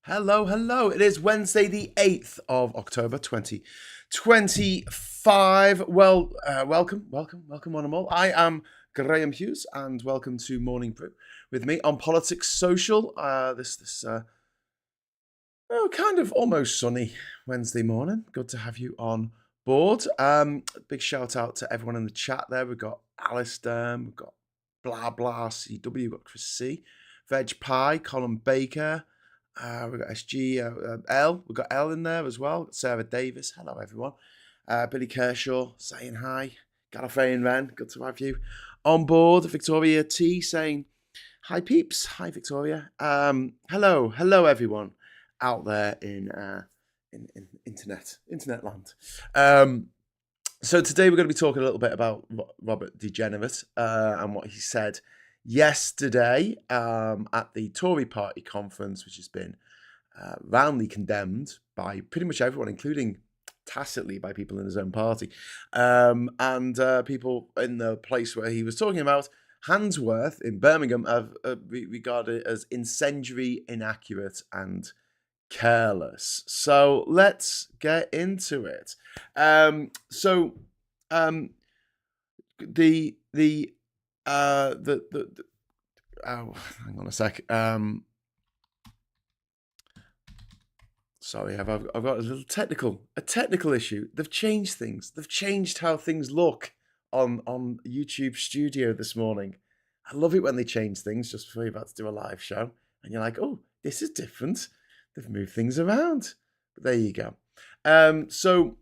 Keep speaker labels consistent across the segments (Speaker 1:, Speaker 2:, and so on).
Speaker 1: Hello, hello. It is Wednesday, the 8th of October, 2025. Well, welcome, one and all. I am Graham Hughes, and welcome to Morning Brew with me on Politics Social. Kind of almost sunny Wednesday morning. Good to have you on board. Big shout out to everyone in the chat there. We've got Alistair, we've got Blah Blah CW, we've got Chris C, Veg Pie, Colin Baker. We've got SG, L. We've got L in there as well. Sarah Davis. Hello, everyone. Billy Kershaw saying hi. Gallifreyan Wren. Good to have you on board. Victoria T saying hi, peeps. Hi, Victoria. Hello, everyone out there in internet land. So today we're going to be talking a little bit about Robert Jenrick and what he said yesterday at the Tory party conference, which has been roundly condemned by pretty much everyone, including tacitly by people in his own party, and people in the place where he was talking about, Handsworth in Birmingham, have regarded it as incendiary, inaccurate, and careless. So let's get into it. So the oh, hang on a sec. Sorry, I've got a little technical issue. They've changed things. They've changed how things look on YouTube Studio this morning. I love it when they change things just before you're about to do a live show, and you're like, "Oh, this is different." They've moved things around. But there you go. So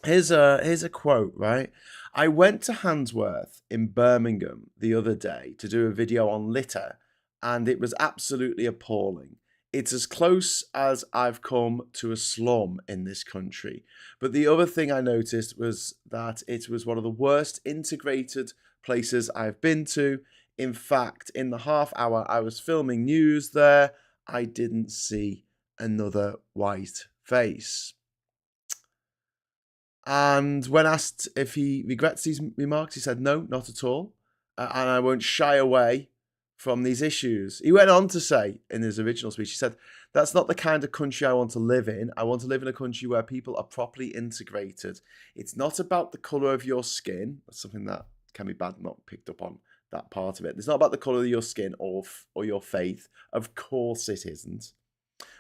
Speaker 1: here's a quote, right? I went to Handsworth in Birmingham the other day to do a video on litter, and it was absolutely appalling. It's as close as I've come to a slum in this country. But the other thing I noticed was that it was one of the worst integrated places I've been to. In fact, in the half hour I was filming news there, I didn't see another white face. And when asked if he regrets these remarks, he said, no, not at all. And I won't shy away from these issues. He went on to say in his original speech, he said, that's not the kind of country I want to live in. I want to live in a country where people are properly integrated. It's not about the colour of your skin. That's something that Kemi Badenoch picked up on, that part of it. It's not about the colour of your skin or your faith. Of course it isn't.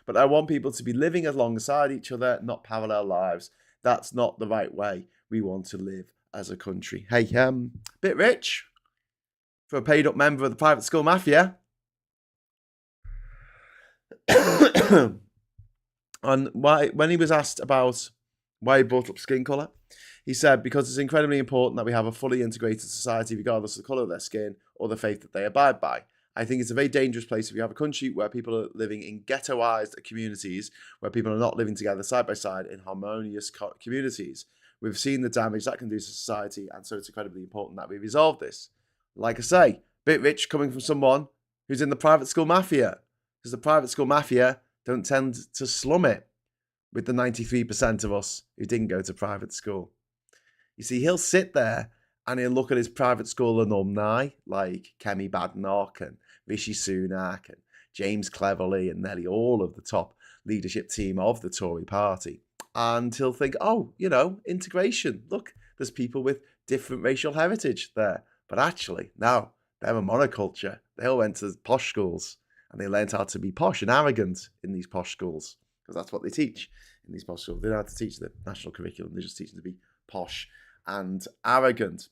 Speaker 1: But I want people to be living alongside each other, not parallel lives. That's not the right way we want to live as a country. Hey, bit rich for a paid up member of the private school mafia. And when he was asked about why he brought up skin colour, he said, because it's incredibly important that we have a fully integrated society regardless of the colour of their skin or the faith that they abide by. I think it's a very dangerous place if you have a country where people are living in ghettoised communities, where people are not living together side by side in harmonious communities. We've seen the damage that can do to society, and so it's incredibly important that we resolve this. Like I say, bit rich coming from someone who's in the private school mafia, because the private school mafia don't tend to slum it with the 93% of us who didn't go to private school. You see, he'll sit there and he'll look at his private school alumni like Kemi Badenoch and Rishi Sunak and James Cleverly and nearly all of the top leadership team of the Tory party. And he'll think, oh, integration. Look, there's people with different racial heritage there. But actually, no, they're a monoculture. They all went to posh schools and they learned how to be posh and arrogant in these posh schools, because that's what they teach in these posh schools. They don't have to teach the national curriculum. They just teach them to be posh and arrogant.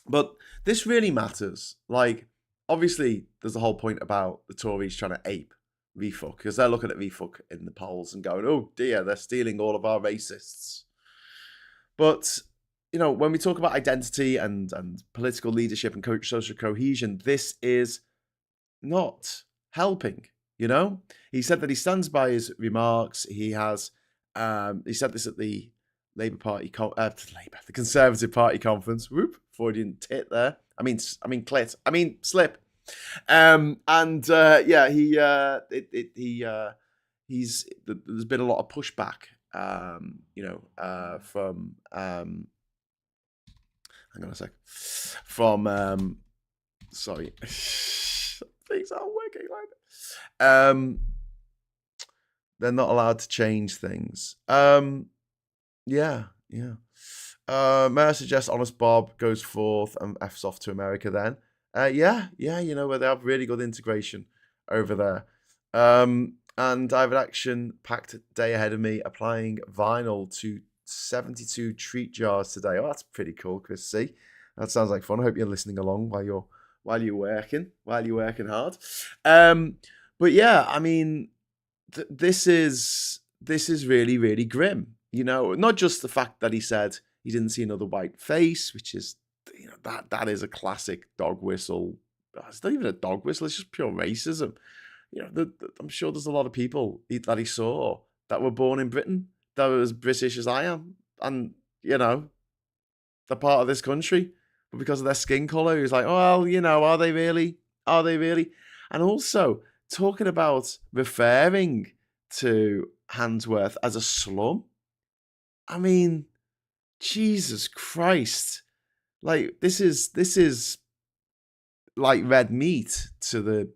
Speaker 1: But this really matters. Like, obviously, there's the whole point about the Tories trying to ape refuck, because they're looking at refuck in the polls and going, oh dear, they're stealing all of our racists. But, when we talk about identity and political leadership and social cohesion, this is not helping, He said that he stands by his remarks. He said this at the Labour Party, the Conservative Party conference. Whoop, Freudian tit there. I mean clit. I mean slip. He's there's been a lot of pushback. From hang on a sec. From sorry, things aren't working like that. they're not allowed to change things. Yeah. Mayor suggests Honest Bob goes forth and F's off to America then. Yeah, where they have really good integration over there. And I have an action-packed day ahead of me, applying vinyl to 72 treat jars today. Oh, that's pretty cool, Chris C. That sounds like fun. I hope you're listening along while you're working hard. But yeah, I mean, this is really, really grim. Not just the fact that he said he didn't see another white face, which is, that is a classic dog whistle. It's not even a dog whistle, it's just pure racism. I'm sure there's a lot of people that he saw that were born in Britain that were as British as I am. And, they're part of this country. But because of their skin colour, he was like, oh, well, are they really? Are they really? And also, talking about referring to Handsworth as a slum. I mean, Jesus Christ. Like, this is like red meat to the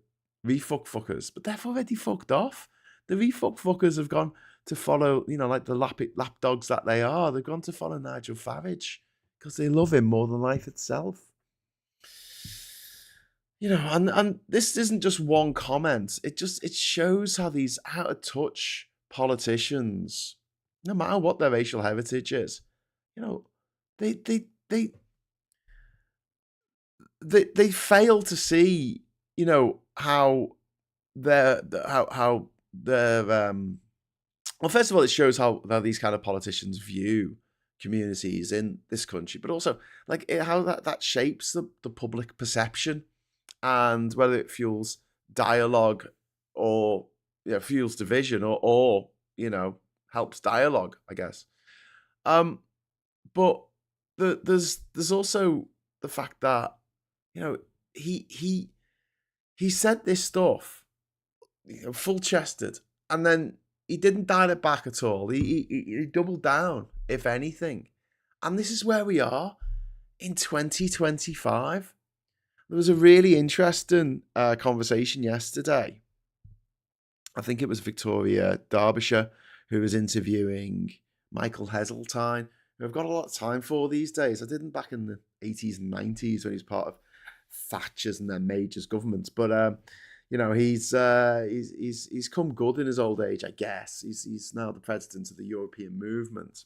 Speaker 1: refuck fuckers, but they've already fucked off. The refuck fuckers have gone to follow, like the lapdogs that they are. They've gone to follow Nigel Farage because they love him more than life itself. And this isn't just one comment. It shows how these out of touch politicians, no matter what their racial heritage is, they fail to see, how they're well, first of all, it shows how these kind of politicians view communities in this country, but also how that shapes the public perception, and whether it fuels dialogue or fuels division or helps dialogue, I guess. But there's also the fact that he said this stuff full chested, and then he didn't dial it back at all. He doubled down, if anything. And this is where we are in 2025. There was a really interesting conversation yesterday. I think it was Victoria Derbyshire who was interviewing Michael Heseltine, who I've got a lot of time for these days. I didn't back in the 80s and 90s when he was part of Thatcher's and then Major's governments. But he's come good in his old age, I guess. He's now the president of the European movement,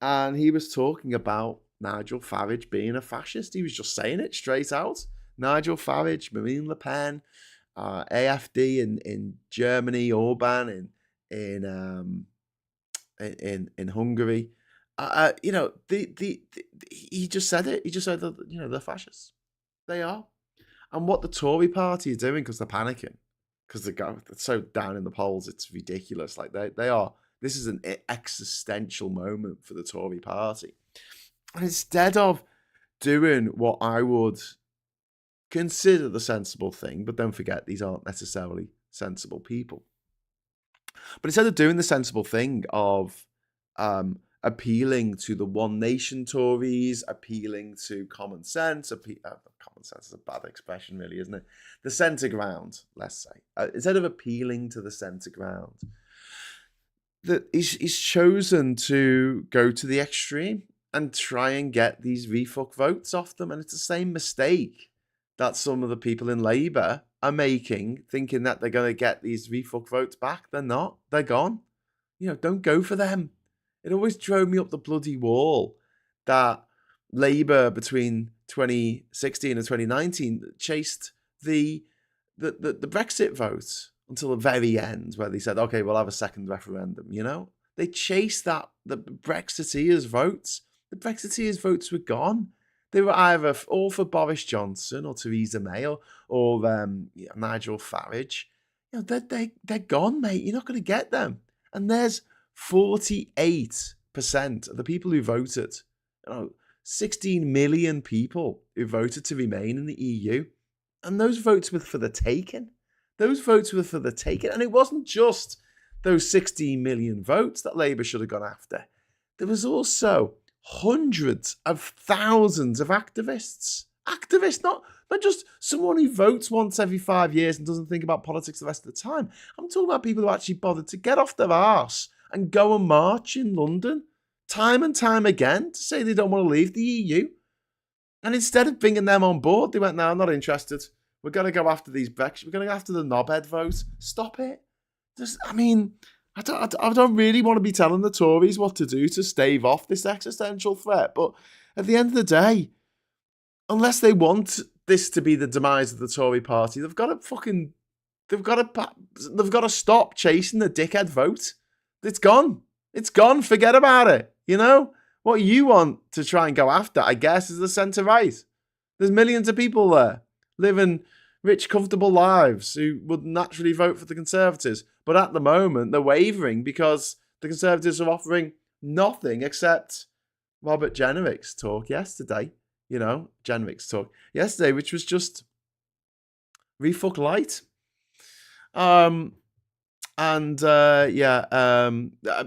Speaker 1: and he was talking about Nigel Farage being a fascist. He was just saying it straight out. Nigel Farage, Marine Le Pen, AfD in Germany, Orban in Hungary. He just said it. He just said that they're fascists. They are. And what the Tory party are doing, because they're panicking, because they're so down in the polls, it's ridiculous. Like they are. This is an existential moment for the Tory party. And instead of doing what I would consider the sensible thing, but don't forget, these aren't necessarily sensible people. But instead of doing the sensible thing of appealing to the One Nation Tories, appealing to common sense, common sense is a bad expression, really, isn't it? The centre ground, let's say. Instead of appealing to the centre ground, he's chosen to go to the extreme and try and get these refuck votes off them. And it's the same mistake that some of the people in Labour are making, thinking that they're going to get these refuck votes back. They're not. They're gone. Don't go for them. It always drove me up the bloody wall that Labour between 2016 and 2019 chased the Brexit vote until the very end, where they said, okay, we'll have a second referendum. They chased the Brexiteers' votes. The Brexiteers' votes were gone. They were either all for Boris Johnson or Theresa May or Nigel Farage. They're gone, mate. You're not going to get them. And there's 48% of the people who voted, 16 million people who voted to remain in the EU. And those votes were for the taking. Those votes were for the taking. And it wasn't just those 16 million votes that Labour should have gone after. There was also hundreds of thousands of activists. Activists, Not just someone who votes once every 5 years and doesn't think about politics the rest of the time. I'm talking about people who actually bothered to get off their arse and go and march in London time and time again to say they don't want to leave the EU. And instead of bringing them on board, they went, no, I'm not interested. We're going to go after these Brexit. We're going to go after the knobhead vote. Stop it. I don't really want to be telling the Tories what to do to stave off this existential threat. But at the end of the day, unless they want this to be the demise of the Tory party, they've got to stop chasing the dickhead vote. It's gone. It's gone. Forget about it. You know what you want to try and go after, I guess, is the centre right. There's millions of people there living rich, comfortable lives who would naturally vote for the Conservatives. But at the moment, they're wavering because the Conservatives are offering nothing except Robert Jenrick's talk yesterday. Jenrick's talk yesterday, which was just refuck light. A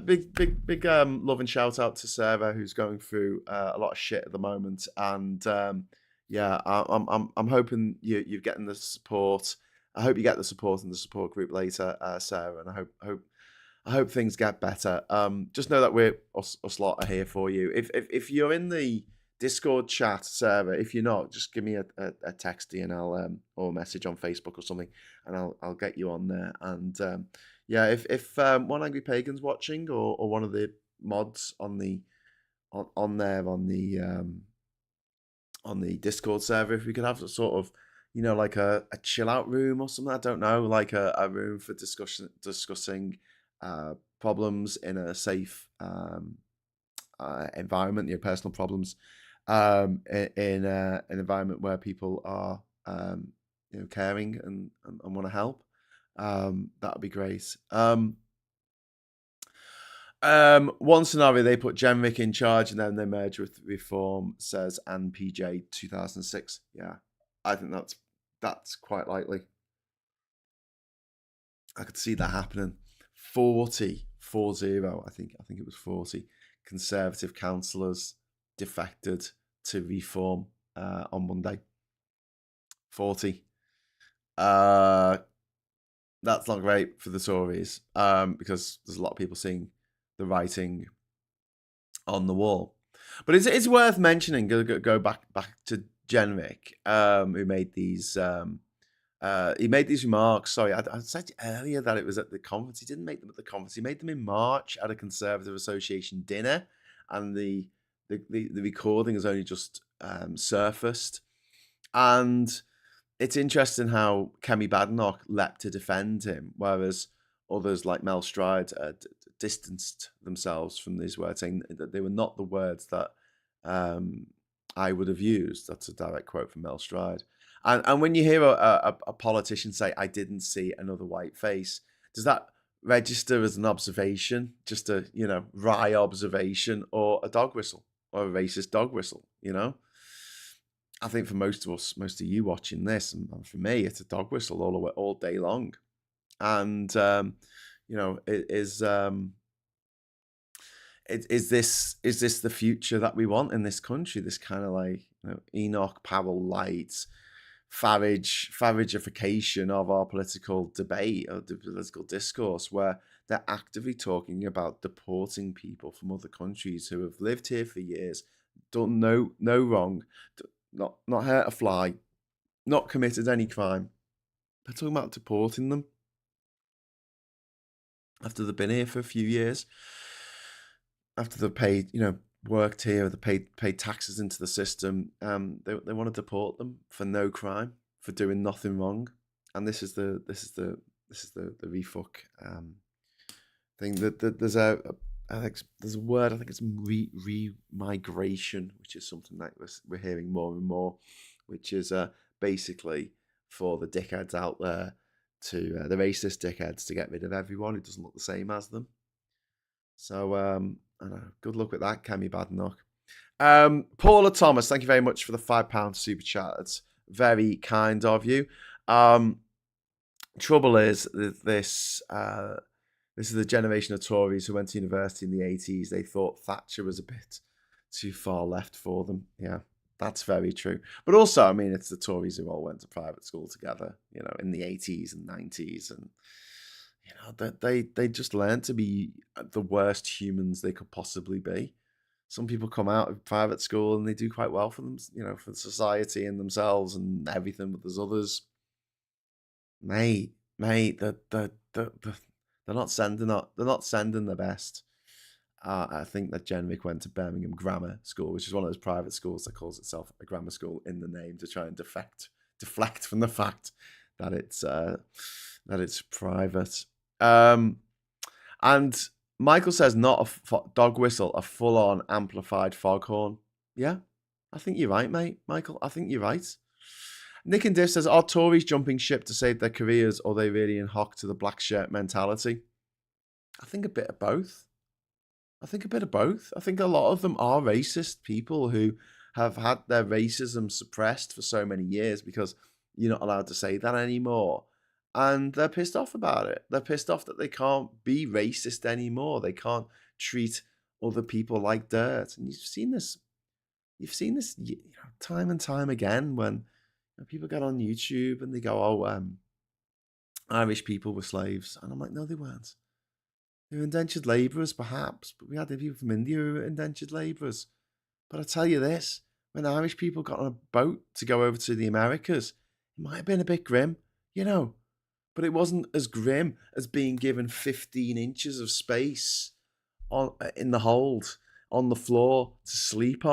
Speaker 1: big love and shout out to Sarah, who's going through a lot of shit at the moment. And I'm hoping you're getting the support. I hope you get the support in the support group later, Sarah. And I hope things get better. Just know that we're us lot are here for you. If you're in the Discord chat, Sarah, if you're not, just give me a texty and I'll or a message on Facebook or something, and I'll get you on there. And if One Angry Pagan's watching, or one of the mods on the Discord server, if we could have a sort of like a chill out room or something, I don't know, like a room for discussing problems in a safe environment, personal problems in an environment where people are caring and want to help. That would be great. One scenario, they put Jenrick in charge and then they merge with Reform, says Anne PJ 2006. Yeah, I think that's quite likely. I could see that happening. 40, I think it was 40 Conservative councillors defected to Reform on Monday. 40. That's not great for the Tories because there's a lot of people seeing the writing on the wall. But it's worth mentioning, go back to Jenrick, who made these remarks. Sorry, I said earlier that it was at the conference. He didn't make them at the conference. He made them in March at a Conservative Association dinner, and the recording has only just surfaced. And it's interesting how Kemi Badenoch leapt to defend him, whereas others like Mel Stride distanced themselves from these words, saying that they were not the words that I would have used. That's a direct quote from Mel Stride. And when you hear a politician say, I didn't see another white face, does that register as an observation, just a, wry observation, or a dog whistle, or a racist dog whistle, I think for most of us, most of you watching this, and for me, it's a dog whistle all day long. And, is this the future that we want in this country? This kind of like Enoch Powell light, Farageification of our political debate or the political discourse, where they're actively talking about deporting people from other countries who have lived here for years, done no wrong, not hurt a fly, not committed any crime. They're talking about deporting them after they've been here for a few years, after they've paid, worked here, they paid taxes into the system. They want to deport them for no crime, for doing nothing wrong. And this is the refuck thing. There's a word, I think it's re-migration, which is something that we're hearing more and more, which is basically for the dickheads out there, to the racist dickheads, to get rid of everyone who doesn't look the same as them. So I know, good luck with that, Kemi Badenoch. Paula Thomas, thank you very much for the £5 super chat. It's very kind of you. Trouble is, this is the generation of Tories who went to university in the 80s. They thought Thatcher was a bit too far left for them. Yeah. That's very true. But also, I mean, it's the Tories who all went to private school together, in the 80s and 90s. And, they just learned to be the worst humans they could possibly be. Some people come out of private school and they do quite well for them, for society and themselves and everything. But there's others, mate, they're not sending the best. I think that Jenrick went to Birmingham Grammar School, which is one of those private schools that calls itself a grammar school in the name to try and deflect from the fact that it's private. And Michael says not a dog whistle, a full-on amplified foghorn. Yeah, I think you're right, mate, Michael. I think you're right. Nick and Diff says, are Tories jumping ship to save their careers, or are they really in hock to the black shirt mentality? I think a bit of both. I think a lot of them are racist people who have had their racism suppressed for so many years because you're not allowed to say that anymore. And they're pissed off about it. They're pissed off that they can't be racist anymore. They can't treat other people like dirt. And you've seen this time and time again when people get on YouTube and they go, Irish people were slaves. And I'm like, no, they weren't. They were indentured labourers, perhaps, but we had people from India who were indentured labourers. But I tell you this, when Irish people got on a boat to go over to the Americas, it might have been a bit grim, but it wasn't as grim as being given 15 inches of space in the hold, on the floor, to sleep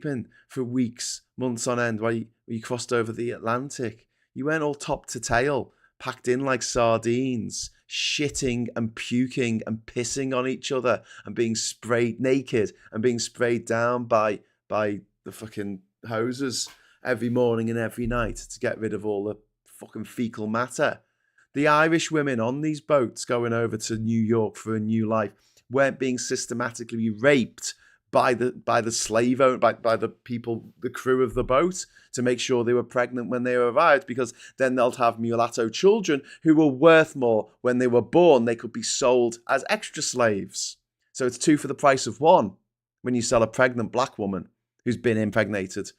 Speaker 1: in for weeks, months on end, while you crossed over the Atlantic. You went all top to tail, packed in like sardines, shitting and puking and pissing on each other and being sprayed naked and being sprayed down by the fucking hoses every morning and every night to get rid of all the fucking fecal matter. The Irish women on these boats going over to New York for a new life weren't being systematically raped by the slave owner, by the people, the crew of the boat, to make sure they were pregnant when they arrived, because then they'll have mulatto children who were worth more when they were born. They could be sold as extra slaves. So it's 2 for the price of 1 when you sell a pregnant black woman who's been impregnated,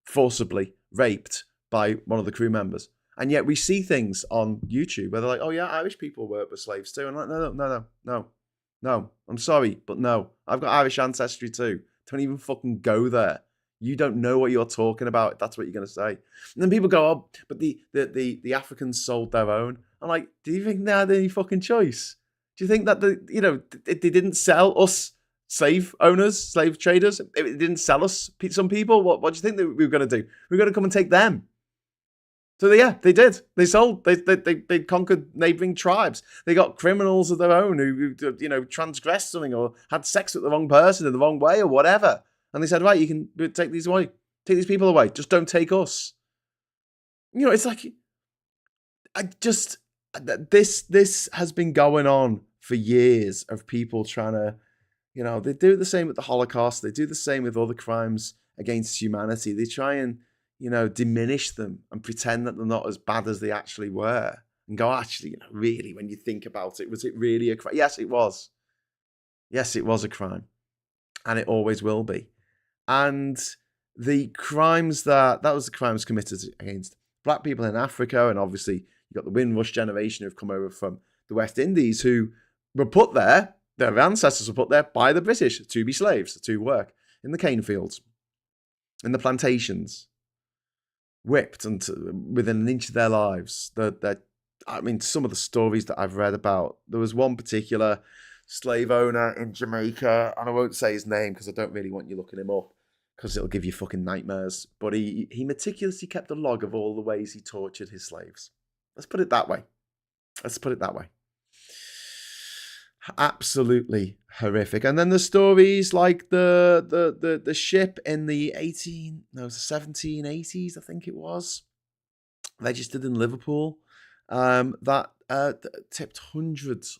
Speaker 1: forcibly raped by one of the crew members. And yet we see things on YouTube where they're like, oh yeah, Irish people were slaves too. And I'm like, no, I'm sorry, but no. I've got Irish ancestry too. Don't even fucking go there. You don't know what you're talking about. That's what you're going to say. And then people go, oh, but the Africans sold their own. I'm like, do you think they had any fucking choice? Do you think that they didn't sell us slave owners, slave traders? It didn't sell us some people? What do you think that we were going to do? We were going to come and take them. So they did. They sold. They conquered neighbouring tribes. They got criminals of their own who transgressed something or had sex with the wrong person in the wrong way or whatever. And they said, right, you can take these away, take these people away. Just don't take us. It's like this has been going on for years of people trying to, they do the same with the Holocaust. They do the same with other crimes against humanity. They try and diminish them and pretend that they're not as bad as they actually were, and go, actually, really, when you think about it, was it really a crime? Yes, it was. Yes, it was a crime, and it always will be. And the crimes that was the crimes committed against black people in Africa, and obviously you got the Windrush generation who've come over from the West Indies who were put there. Their ancestors were put there by the British to be slaves, to work in the cane fields, in the plantations, whipped and within an inch of their lives. Some of the stories that I've read about, there was one particular slave owner in Jamaica, and I won't say his name because I don't really want you looking him up because it'll give you fucking nightmares. But he meticulously kept a log of all the ways he tortured his slaves. Let's put it that way. Absolutely horrific. And then the stories like the ship in the 1780s, I think it was, registered in Liverpool, that tipped hundreds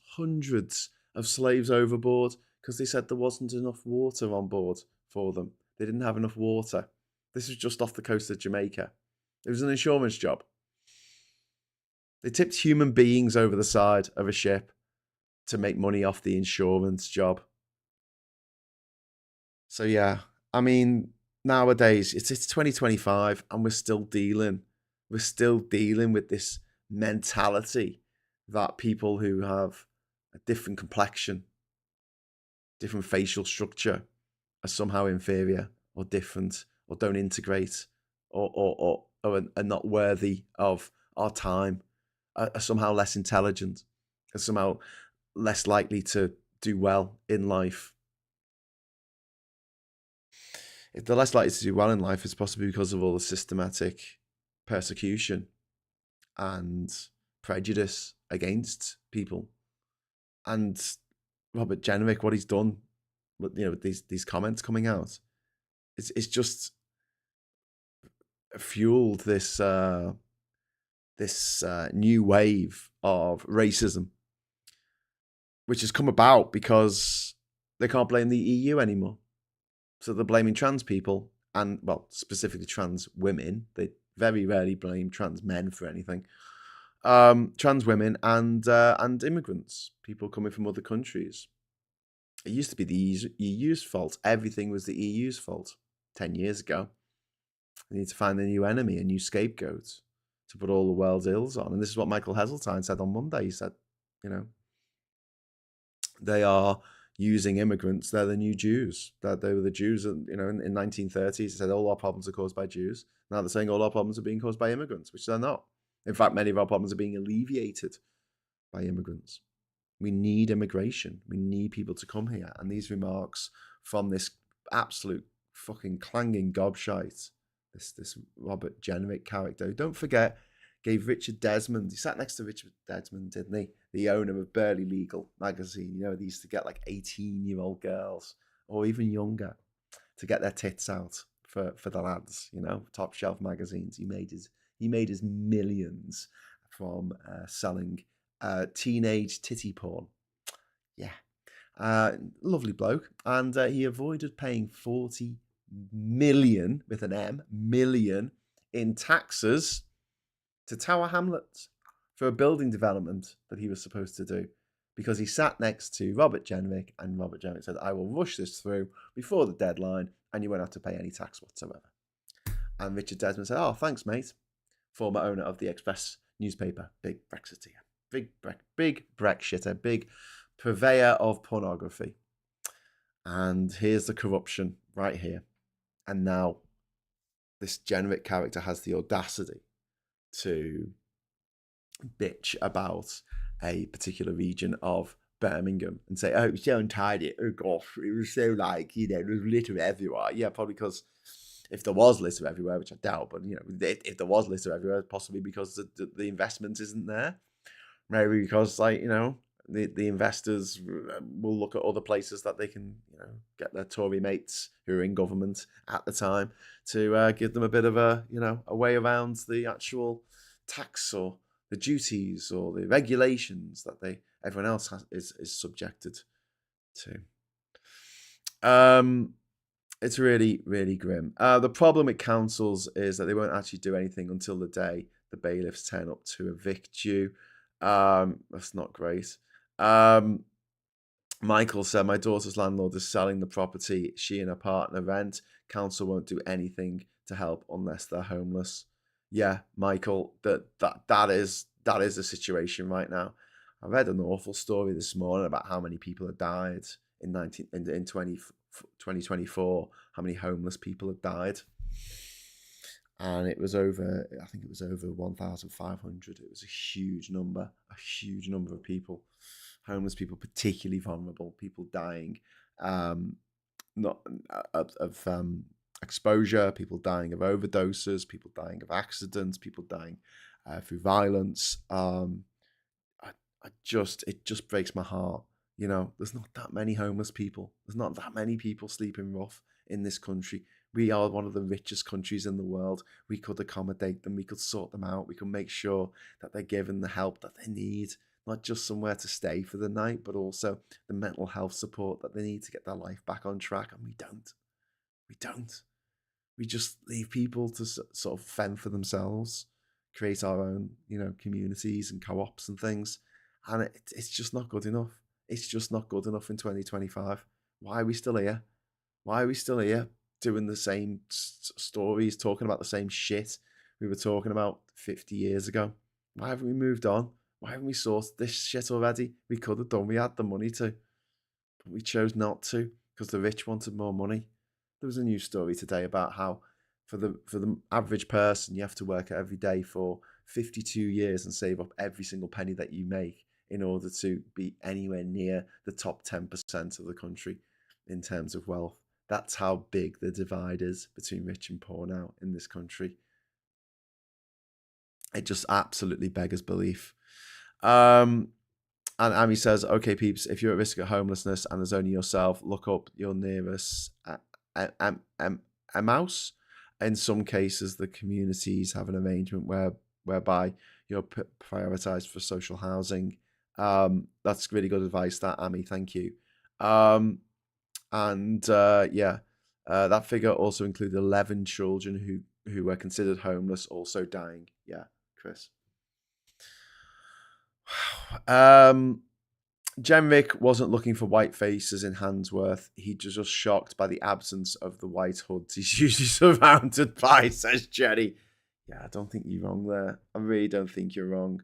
Speaker 1: of slaves overboard because they said there wasn't enough water on board for them. They didn't have enough water. This was just off the coast of Jamaica. It was an insurance job. They tipped human beings over the side of a ship to make money off the insurance job. So yeah, nowadays it's 2025 and we're still dealing with this mentality that people who have a different complexion, different facial structure are somehow inferior or different or don't integrate or are not worthy of our time, are somehow less intelligent, are somehow less likely to do well in life. If they're less likely to do well in life, it's possibly because of all the systematic persecution and prejudice against people. And Robert Jenrick, what he's done, with these comments coming out, it's just fueled this new wave of racism, which has come about because they can't blame the EU anymore. So they're blaming trans people and, well, specifically trans women. They very rarely blame trans men for anything. Trans women and immigrants, people coming from other countries. It used to be the EU's fault. Everything was the EU's fault 10 years ago. They need to find a new enemy, a new scapegoat to put all the world's ills on. And this is what Michael Heseltine said on Monday. He said, they are using immigrants. They're the new Jews. That they were the Jews, in 1930s. He said all our problems are caused by Jews. Now they're saying all our problems are being caused by immigrants, which they're not. In fact, many of our problems are being alleviated by immigrants. We need immigration. We need people to come here. And these remarks from this absolute fucking clanging gobshite, this Robert Jenrick character, who, don't forget, gave Richard Desmond, he sat next to Richard Desmond, didn't he? The owner of Barely Legal magazine. They used to get like 18-year-old girls or even younger to get their tits out for the lads, top shelf magazines. He made his millions from selling teenage titty porn. Yeah. Lovely bloke. And he avoided paying 40 million, with an M, million, in taxes to Tower Hamlets for a building development that he was supposed to do, because he sat next to Robert Jenrick, and Robert Jenrick said, I will rush this through before the deadline and you won't have to pay any tax whatsoever. And Richard Desmond said, oh, thanks, mate. Former owner of the Express newspaper, big Brexiteer, big Brexiter, big purveyor of pornography. And here's the corruption right here. And now this Jenrick character has the audacity to bitch about a particular region of Birmingham and say, oh, it was so untidy. Oh, gosh, it was so there was litter everywhere. Yeah, probably because if there was litter everywhere, which I doubt, but, if there was litter everywhere, possibly because the investment isn't there. Maybe because, the investors will look at other places that they can, get their Tory mates who are in government at the time to give them a bit of a way around the actual tax or the duties or the regulations that everyone else is subjected to. It's really, really grim. The problem with councils is that they won't actually do anything until the day the bailiffs turn up to evict you. That's not great. Michael said, my daughter's landlord is selling the property she and her partner rent. Council won't do anything to help unless they're homeless. Yeah, Michael, that is the situation right now. I read an awful story this morning about how many people have died in 2024, how many homeless people have died. And I think it was over 1,500. It was a huge number of people, homeless people, particularly vulnerable, people dying, not of exposure, people dying of overdoses, people dying of accidents, people dying through violence. It just breaks my heart. There's not that many homeless people. There's not that many people sleeping rough in this country. We are one of the richest countries in the world. We could accommodate them. We could sort them out. We can make sure that they're given the help that they need, not just somewhere to stay for the night, but also the mental health support that they need to get their life back on track. And we don't. We just leave people to sort of fend for themselves, create our own, communities and co-ops and things. And it's just not good enough. It's just not good enough in 2025. Why are we still here? doing the same stories, talking about the same shit we were talking about 50 years ago? Why haven't we moved on? Why haven't we sorted this shit already? We could have done. We had the money to, but we chose not to because the rich wanted more money. There was a news story today about how for the average person, you have to work every day for 52 years and save up every single penny that you make in order to be anywhere near the top 10% of the country in terms of wealth. That's how big the divide is between rich and poor now in this country. It just absolutely beggars belief. And Amy says, okay, peeps, if you're at risk of homelessness and there's only yourself, look up your nearest a mouse. In some cases, the communities have an arrangement whereby you're prioritised for social housing. That's really good advice, that, Amy. Thank you. That figure also included 11 children who were considered homeless also dying. Yeah, Chris. Jenrick wasn't looking for white faces in Handsworth. He was just shocked by the absence of the white hoods he's usually surrounded by, says Jenny. Yeah, I don't think you're wrong there. I really don't think you're wrong.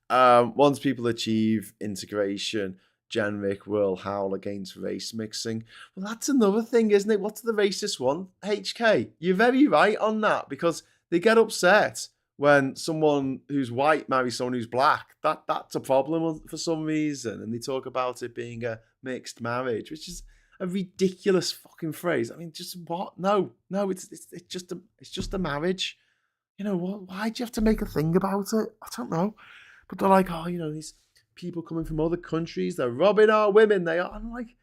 Speaker 1: Once people achieve integration, Jenrick will howl against race mixing. Well, that's another thing, isn't it? What's the racist one? HK, you're very right on that, because they get upset when someone who's white marries someone who's black. That's a problem for some reason, and they talk about it being a mixed marriage, which is a ridiculous fucking phrase. I mean, just what? No, it's just a marriage. You know what? Why do you have to make a thing about it? I don't know. But they're like, oh, you know, these people coming from other countries, they're robbing our women. They are. I'm like,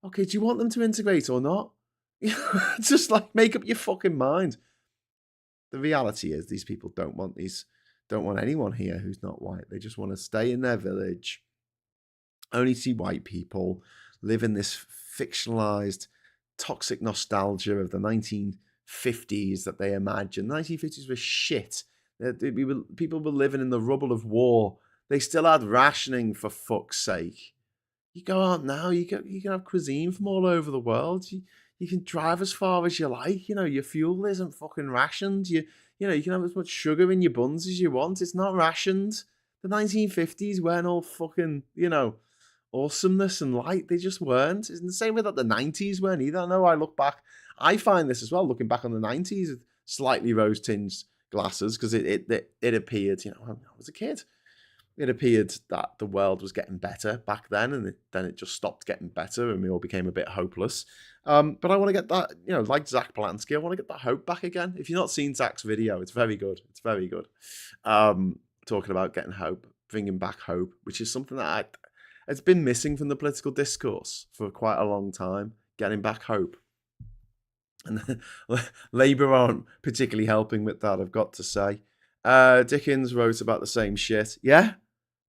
Speaker 1: okay, do you want them to integrate or not? Just like make up your fucking mind. The reality is these people don't want anyone here who's not white. They just want to stay in their village, only see white people, live in this fictionalized, toxic nostalgia of the 1950s that they imagine. The 1950s were shit. People were living in the rubble of war. They still had rationing, for fuck's sake. You go out now, you can have cuisine from all over the world. You can drive as far as you like. You know, your fuel isn't fucking rationed. You can have as much sugar in your buns as you want. It's not rationed. The 1950s weren't all fucking, awesomeness and light. They just weren't. It's in the same way that the 90s weren't either. I know I look back. I find this as well, looking back on the 90s with slightly rose-tinged glasses, because it appeared, when I was a kid, it appeared that the world was getting better back then, and then it just stopped getting better, and we all became a bit hopeless. But I want to get that, like Zach Polanski, I want to get that hope back again. If you've not seen Zach's video, it's very good. It's very good. Talking about getting hope, bringing back hope, which is something that it's been missing from the political discourse for quite a long time. Getting back hope. And Labour aren't particularly helping with that, I've got to say. Dickens wrote about the same shit. Yeah,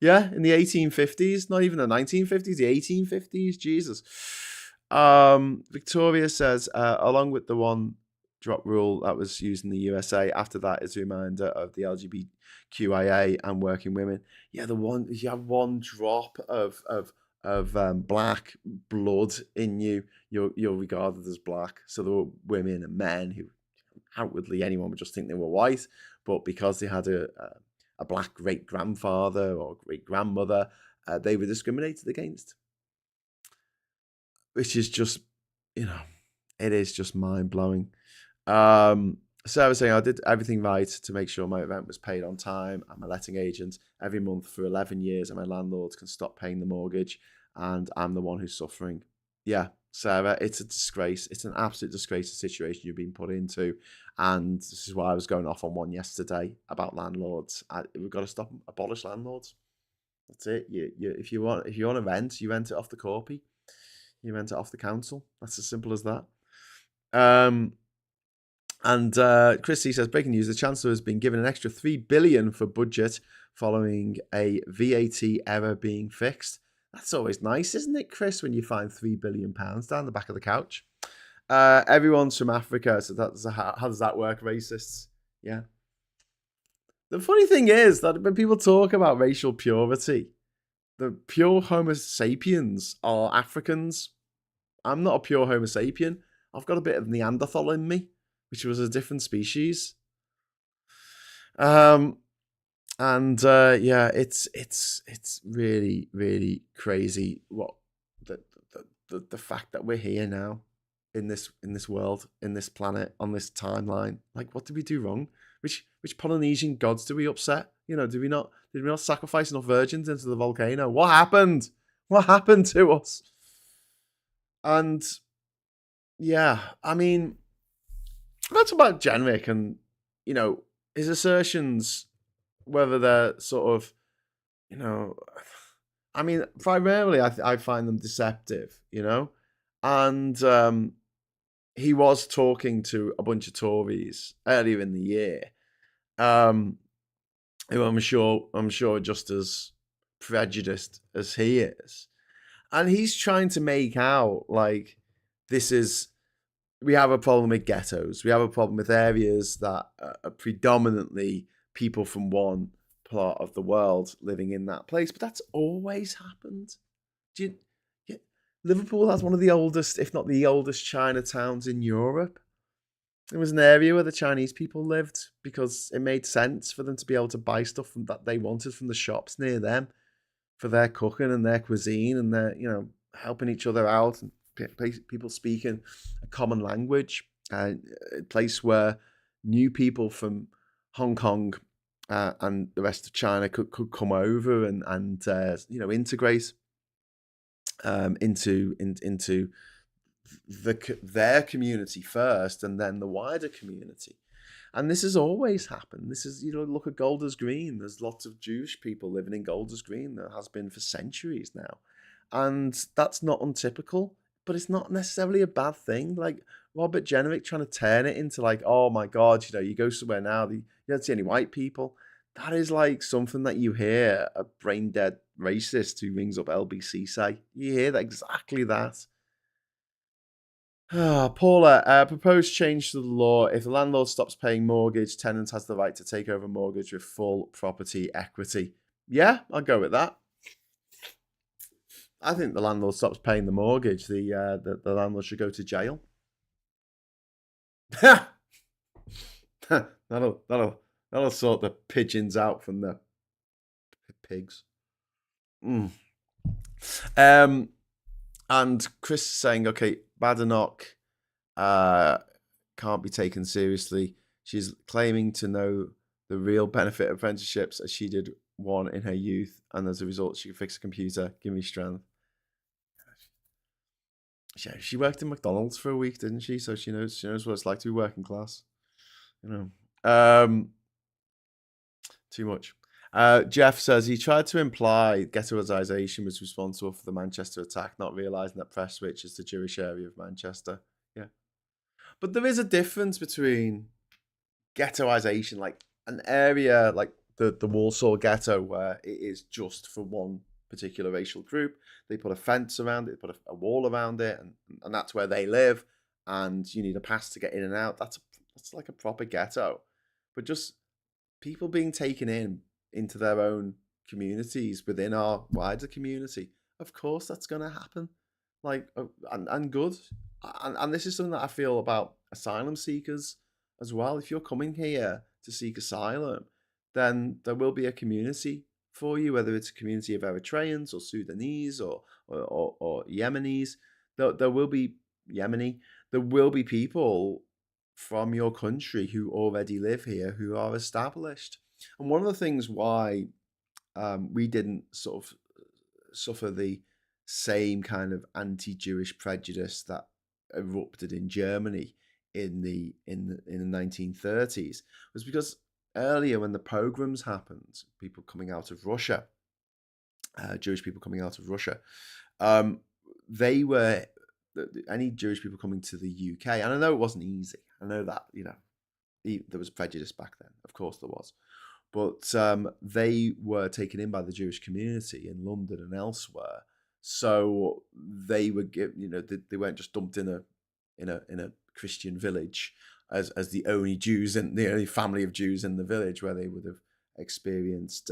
Speaker 1: in the 1850s, not even the 1950s, the 1850s, Jesus. Victoria says, along with the one drop rule that was used in the USA, after that is a reminder of the LGBTQIA and working women. Yeah, if you have one drop of black blood in you, you're regarded as black. So there were women and men who outwardly anyone would just think they were white, but because they had a black great-grandfather or great-grandmother, they were discriminated against. Which is just, it is just mind-blowing. Sarah saying, I did everything right to make sure my rent was paid on time. I'm a letting agent every month for 11 years, and my landlords can stop paying the mortgage, and I'm the one who's suffering. Yeah, Sarah, it's a disgrace. It's an absolute disgrace, the situation you've been put into. And this is why I was going off on one yesterday about landlords. We've got to abolish landlords. That's it. If you want to rent, you rent it off the corpy. You rent it off the council. That's as simple as that. Christy says, breaking news, the Chancellor has been given an extra $3 billion for budget following a VAT error being fixed. That's always nice, isn't it, Chris, when you find £3 billion down the back of the couch? Everyone's from Africa, so how does that work, racists? Yeah. The funny thing is that when people talk about racial purity, the pure Homo sapiens are Africans. I'm not a pure Homo sapien. I've got a bit of Neanderthal in me, which was a different species. Yeah, it's really, really crazy what the fact that we're here now in this world, in this planet, on this timeline. Like, what did we do wrong? Which Polynesian gods do we upset? Did we not sacrifice enough virgins into the volcano? What happened? What happened to us? And yeah, I mean, that's about Jenrick and his assertions, whether they're sort of, I mean, primarily I find them deceptive, and he was talking to a bunch of Tories earlier in the year, who I'm sure just as prejudiced as he is, and he's trying to make out like we have a problem with ghettos. We have a problem with areas that are predominantly people from one part of the world living in that place. But that's always happened. Liverpool has one of the oldest, if not the oldest, Chinatowns in Europe. It was an area where the Chinese people lived because it made sense for them to be able to buy stuff that they wanted from the shops near them for their cooking and their cuisine and their, helping each other out and people speaking a common language, a place where new people from Hong Kong and the rest of China could come over and integrate into their community first, and then the wider community. And this has always happened. This is, look at Golders Green. There's lots of Jewish people living in Golders Green. There has been for centuries now, and that's not untypical. But it's not necessarily a bad thing. Like Robert Jenrick trying to turn it into like, oh my God, you go somewhere now, you don't see any white people. That is like something that you hear a brain dead racist who rings up LBC say. You hear that exactly that. Paula, proposed change to the law. If the landlord stops paying mortgage, tenant has the right to take over mortgage with full property equity. Yeah, I'll go with that. I think the landlord stops paying the mortgage. The landlord should go to jail. that'll sort the pigeons out from the pigs. And Chris is saying, okay, Badenoch can't be taken seriously. She's claiming to know the real benefit of apprenticeships as she did one in her youth, and as a result, she could fix a computer. Give me strength. She worked in McDonald's for a week, didn't she? So she knows what it's like to be working class. Too much. Jeff says he tried to imply ghettoisation was responsible for the Manchester attack, not realising that Prestwich is the Jewish area of Manchester. Yeah. But there is a difference between ghettoisation, like an area like the Warsaw Ghetto, where it is just for one particular racial group. They put a fence around it, they put a wall around it, and that's where they live, and you need a pass to get in and out. That's like a proper ghetto. But just people being taken into their own communities within our wider community, of course that's going to happen. Like, and good. And this is something that I feel about asylum seekers as well. If you're coming here to seek asylum, then there will be a community for you, whether it's a community of Eritreans or Sudanese or Yemenis. There will be Yemeni. There will be people from your country who already live here, who are established. And one of the things why we didn't sort of suffer the same kind of anti-Jewish prejudice that erupted in Germany in the 1930s was because earlier, when the pogroms happened, people coming out of Russia, Jewish people coming out of Russia, they were any Jewish people coming to the UK. And I know it wasn't easy. I know that there was prejudice back then. Of course there was. But they were taken in by the Jewish community in London and elsewhere. So they were they weren't just dumped in a Christian village as the only Jews and the only family of Jews in the village, where they would have experienced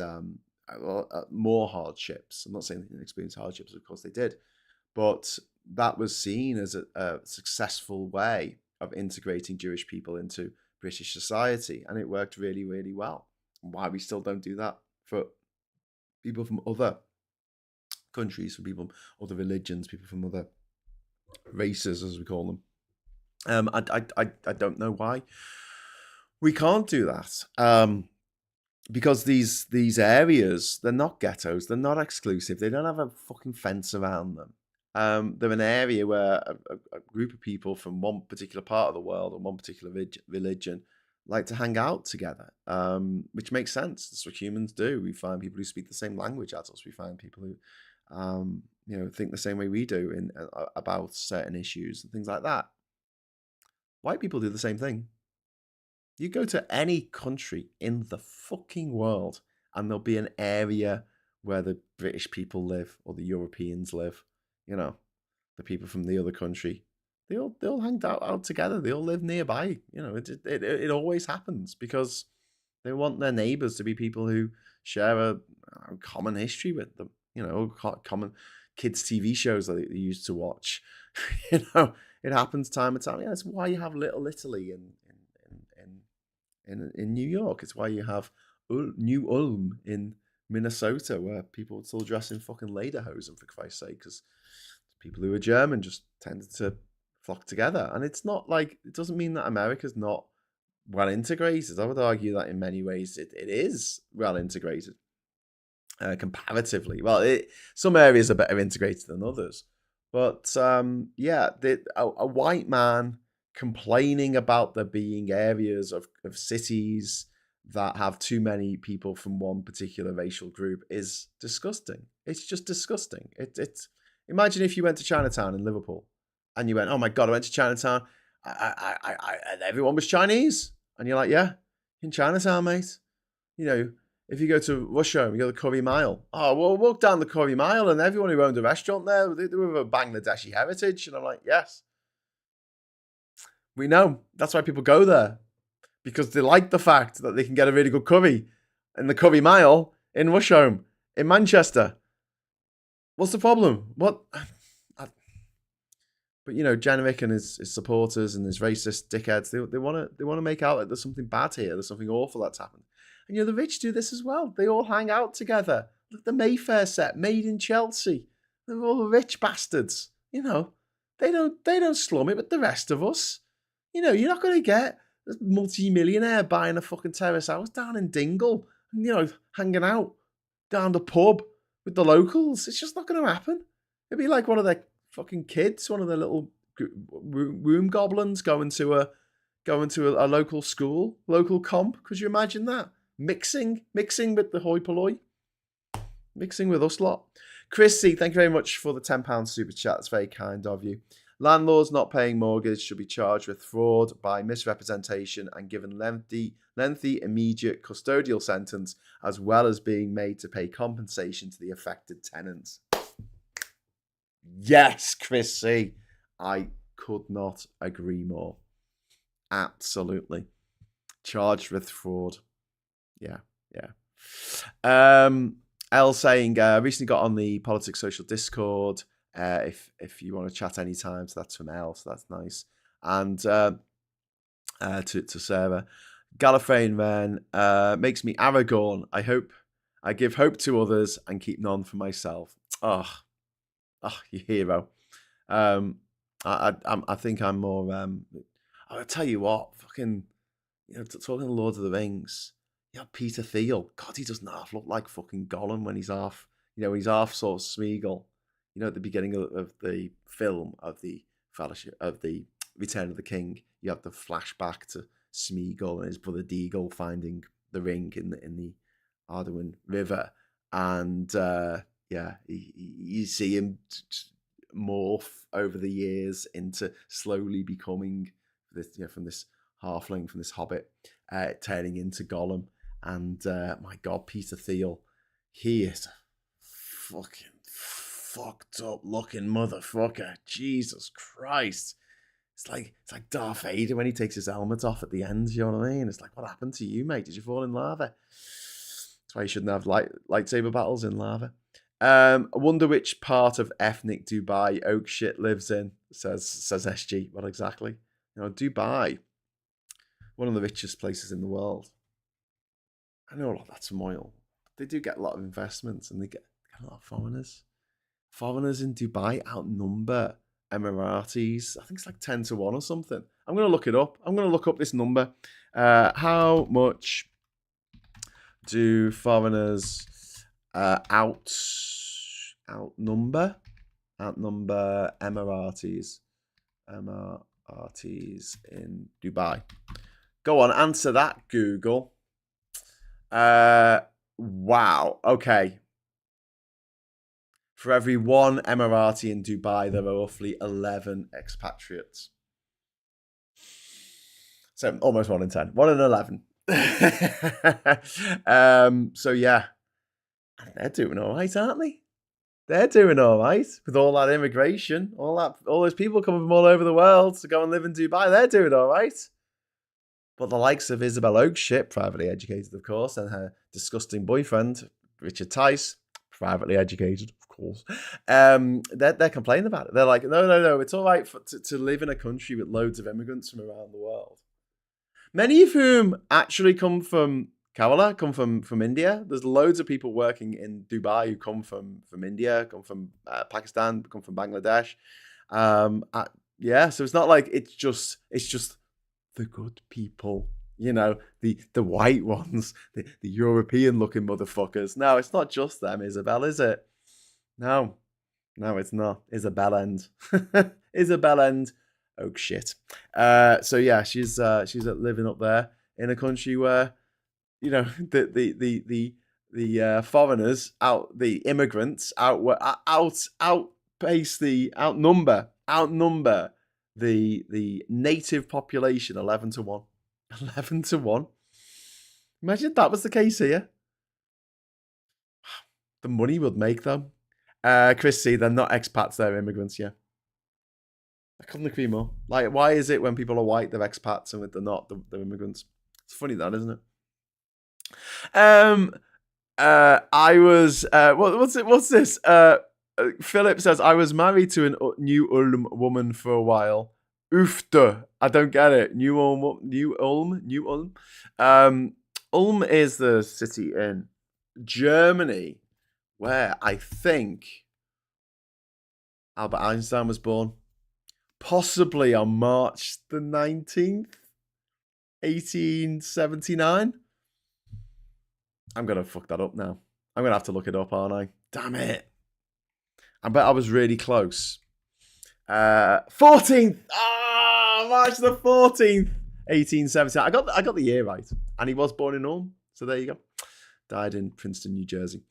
Speaker 1: more hardships. I'm not saying they didn't experience hardships, of course they did, But that was seen as a successful way of integrating Jewish people into British society, and it worked really, really well. Why we still don't do that for people from other countries, for people from other religions, people from other races, as we call them. I don't know why we can't do that. Because these areas, they're not ghettos, they're not exclusive, they don't have a fucking fence around them. They're an area where a group of people from one particular part of the world or one particular religion like to hang out together, which makes sense. That's what humans do. We find people who speak the same language as us. We find people who, think the same way we do about certain issues and things like that. White people do the same thing. You go to any country in the fucking world, and there'll be an area where the British people live or the Europeans live. The people from the other country, they all hang out together. They all live nearby. It always happens because they want their neighbours to be people who share a common history with them. Common kids' TV shows that they used to watch. It happens time and time. Yeah, that's why you have Little Italy in New York. It's why you have New Ulm in Minnesota, where people would still dress in fucking lederhosen, for Christ's sake, because people who are German just tended to flock together. And it's not like, it doesn't mean that America's not well integrated. I would argue that in many ways it is well integrated comparatively. Well, some areas are better integrated than others. But a white man complaining about there being areas of cities that have too many people from one particular racial group is disgusting. It's just disgusting. It's imagine if you went to Chinatown in Liverpool and you went, oh my God, I went to Chinatown, and everyone was Chinese. And you're like, yeah, in Chinatown, mate. If you go to Russia and you go to the Curry Mile, we'll walk down the Curry Mile and everyone who owned a restaurant there, they were of a Bangladeshi heritage. And I'm like, yes. We know. That's why people go there. Because they like the fact that they can get a really good curry in the Curry Mile in Rusholme, in Manchester. What's the problem? What? But Jenrick and his supporters and his racist dickheads, they want to make out that there's something bad here, there's something awful that's happened. And the rich do this as well. They all hang out together. Look, the Mayfair set, made in Chelsea. They're all rich bastards. They don't slum it with the rest of us. You're not going to get a multi-millionaire buying a fucking terrace house down in Dingle and, hanging out down the pub with the locals. It's just not going to happen. It'd be like one of their fucking kids, one of their little room goblins going to a local school, local comp. Could you imagine that? Mixing with the hoi polloi. Mixing with us lot. Chris C, thank you very much for the £10 super chat. That's very kind of you. Landlords not paying mortgage should be charged with fraud by misrepresentation and given lengthy immediate custodial sentence, as well as being made to pay compensation to the affected tenants. Yes, Chris C. I could not agree more. Absolutely. Charged with fraud. Yeah. Elle saying, recently got on the Politics Social Discord. If you want to chat anytime, so that's from Elle, so that's nice. And to Sarah, Gallifreyan Ren makes me Aragorn. I give hope to others and keep none for myself. Oh, you hero. I think I'm more. I'll tell you what, fucking, talking Lord of the Rings. Peter Thiel. God, he doesn't half look like fucking Gollum when he's half. He's half sort of Smeagol. At the beginning of the film of the Fellowship of the Return of the King, you have the flashback to Smeagol and his brother Deagle finding the ring in the Ardenwen River, and you see him morph over the years into slowly becoming this, from this halfling, from this hobbit, turning into Gollum. And my God, Peter Thiel, he is a fucking fucked up looking motherfucker. Jesus Christ. It's like Darth Vader when he takes his helmet off at the end, you know what I mean? It's like, what happened to you, mate? Did you fall in lava? That's why you shouldn't have lightsaber battles in lava. I wonder which part of ethnic Dubai oak shit lives in, says SG. Well, exactly. Dubai, one of the richest places in the world. I know a lot of that's from oil. They do get a lot of investments and they get a lot of foreigners. Foreigners in Dubai outnumber Emiratis. I think it's like 10 to 1 or something. I'm going to look it up. I'm going to look up this number. How much do foreigners outnumber Emiratis in Dubai? Go on, answer that, Google. Wow. Okay. For every one Emirati in Dubai, there are roughly 11 expatriates. So almost 1 in 10. 1 in 11. So yeah. They're doing all right, aren't they? They're doing all right with all that immigration, all those people coming from all over the world to go and live in Dubai. They're doing all right. But the likes of Isabel Oakeshott, privately educated, of course, and her disgusting boyfriend, Richard Tice, privately educated, of course, they're complaining about it. They're like, no, it's all right to live in a country with loads of immigrants from around the world. Many of whom actually come from Kerala, come from India. There's loads of people working in Dubai who come from India, come from Pakistan, come from Bangladesh. Yeah, so it's not like it's just the good people, the white ones, the European-looking motherfuckers. No, it's not just them, Isabel, is it? No, it's not. Isabel End. Isabel End. Oh, shit. So, yeah, she's living up there in a country where, the foreigners, the immigrants outnumber the native population 11 to 1. 11 to 1. Imagine if that was the case here. The money would make them. Chris C, they're not expats, they're immigrants, yeah. I couldn't agree more. Like, why is it when people are white, they're expats, and when they're not, they're immigrants? It's funny that, isn't it? I was, what's this? Philip says, I was married to a New Ulm woman for a while. Oofte. I don't get it. New Ulm. Ulm is the city in Germany where I think Albert Einstein was born. Possibly on March the 19th, 1879. I'm going to fuck that up now. I'm going to have to look it up, aren't I? Damn it. I bet I was really close. 14th. March the 14th, 1879. I got the year right. And he was born in Ulm. So there you go. Died in Princeton, New Jersey.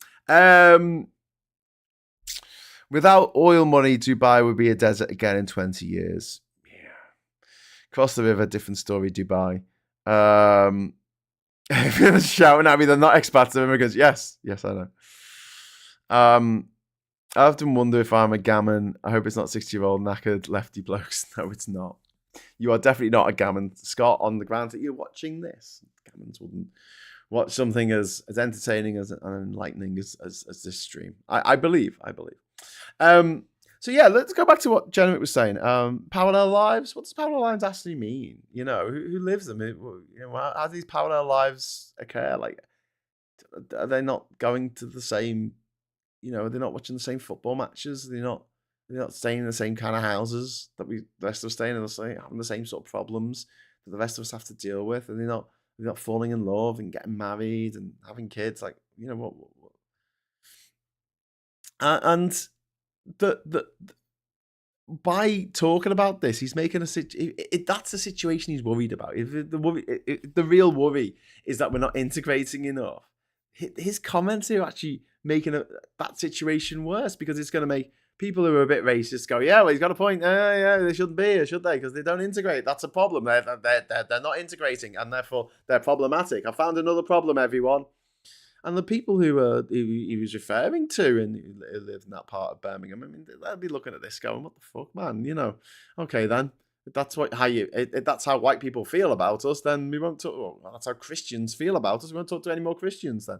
Speaker 1: Without oil money, Dubai would be a desert again in 20 years. Yeah. Cross the river, different story, Dubai. Everyone's shouting at me, they're not expats, they're immigrants. Yes, I know. I often wonder if I'm a gammon. I hope it's not 60-year-old knackered lefty blokes. No, it's not. You are definitely not a gammon. Scott, on the grounds that you're watching this. Gammons wouldn't watch something as entertaining and enlightening as this stream. I believe. So yeah, let's go back to what Jenrick was saying. Parallel lives. What does parallel lives actually mean? Who lives them? How do these parallel lives occur? Like, are they not going to the same? They're not watching the same football matches. They're not staying in the same kind of houses that the rest of us staying in. They're having the same sort of problems that the rest of us have to deal with, and they're not falling in love and getting married and having kids. Like, what? And the by talking about this, he's making that's the situation he's worried about. The real worry is that we're not integrating enough. His comments are actually making that situation worse, because it's going to make people who are a bit racist go, yeah, well, he's got a point. Yeah, they shouldn't be, should they? Because they don't integrate. That's a problem. They're not integrating, and therefore they're problematic. I found another problem, everyone. And the people who he was referring to and who live in that part of Birmingham, I mean, they'll be looking at this going, what the fuck, man? Okay, then. If that's that's how white people feel about us, then we won't talk. Well, that's how Christians feel about us. We won't talk to any more Christians then.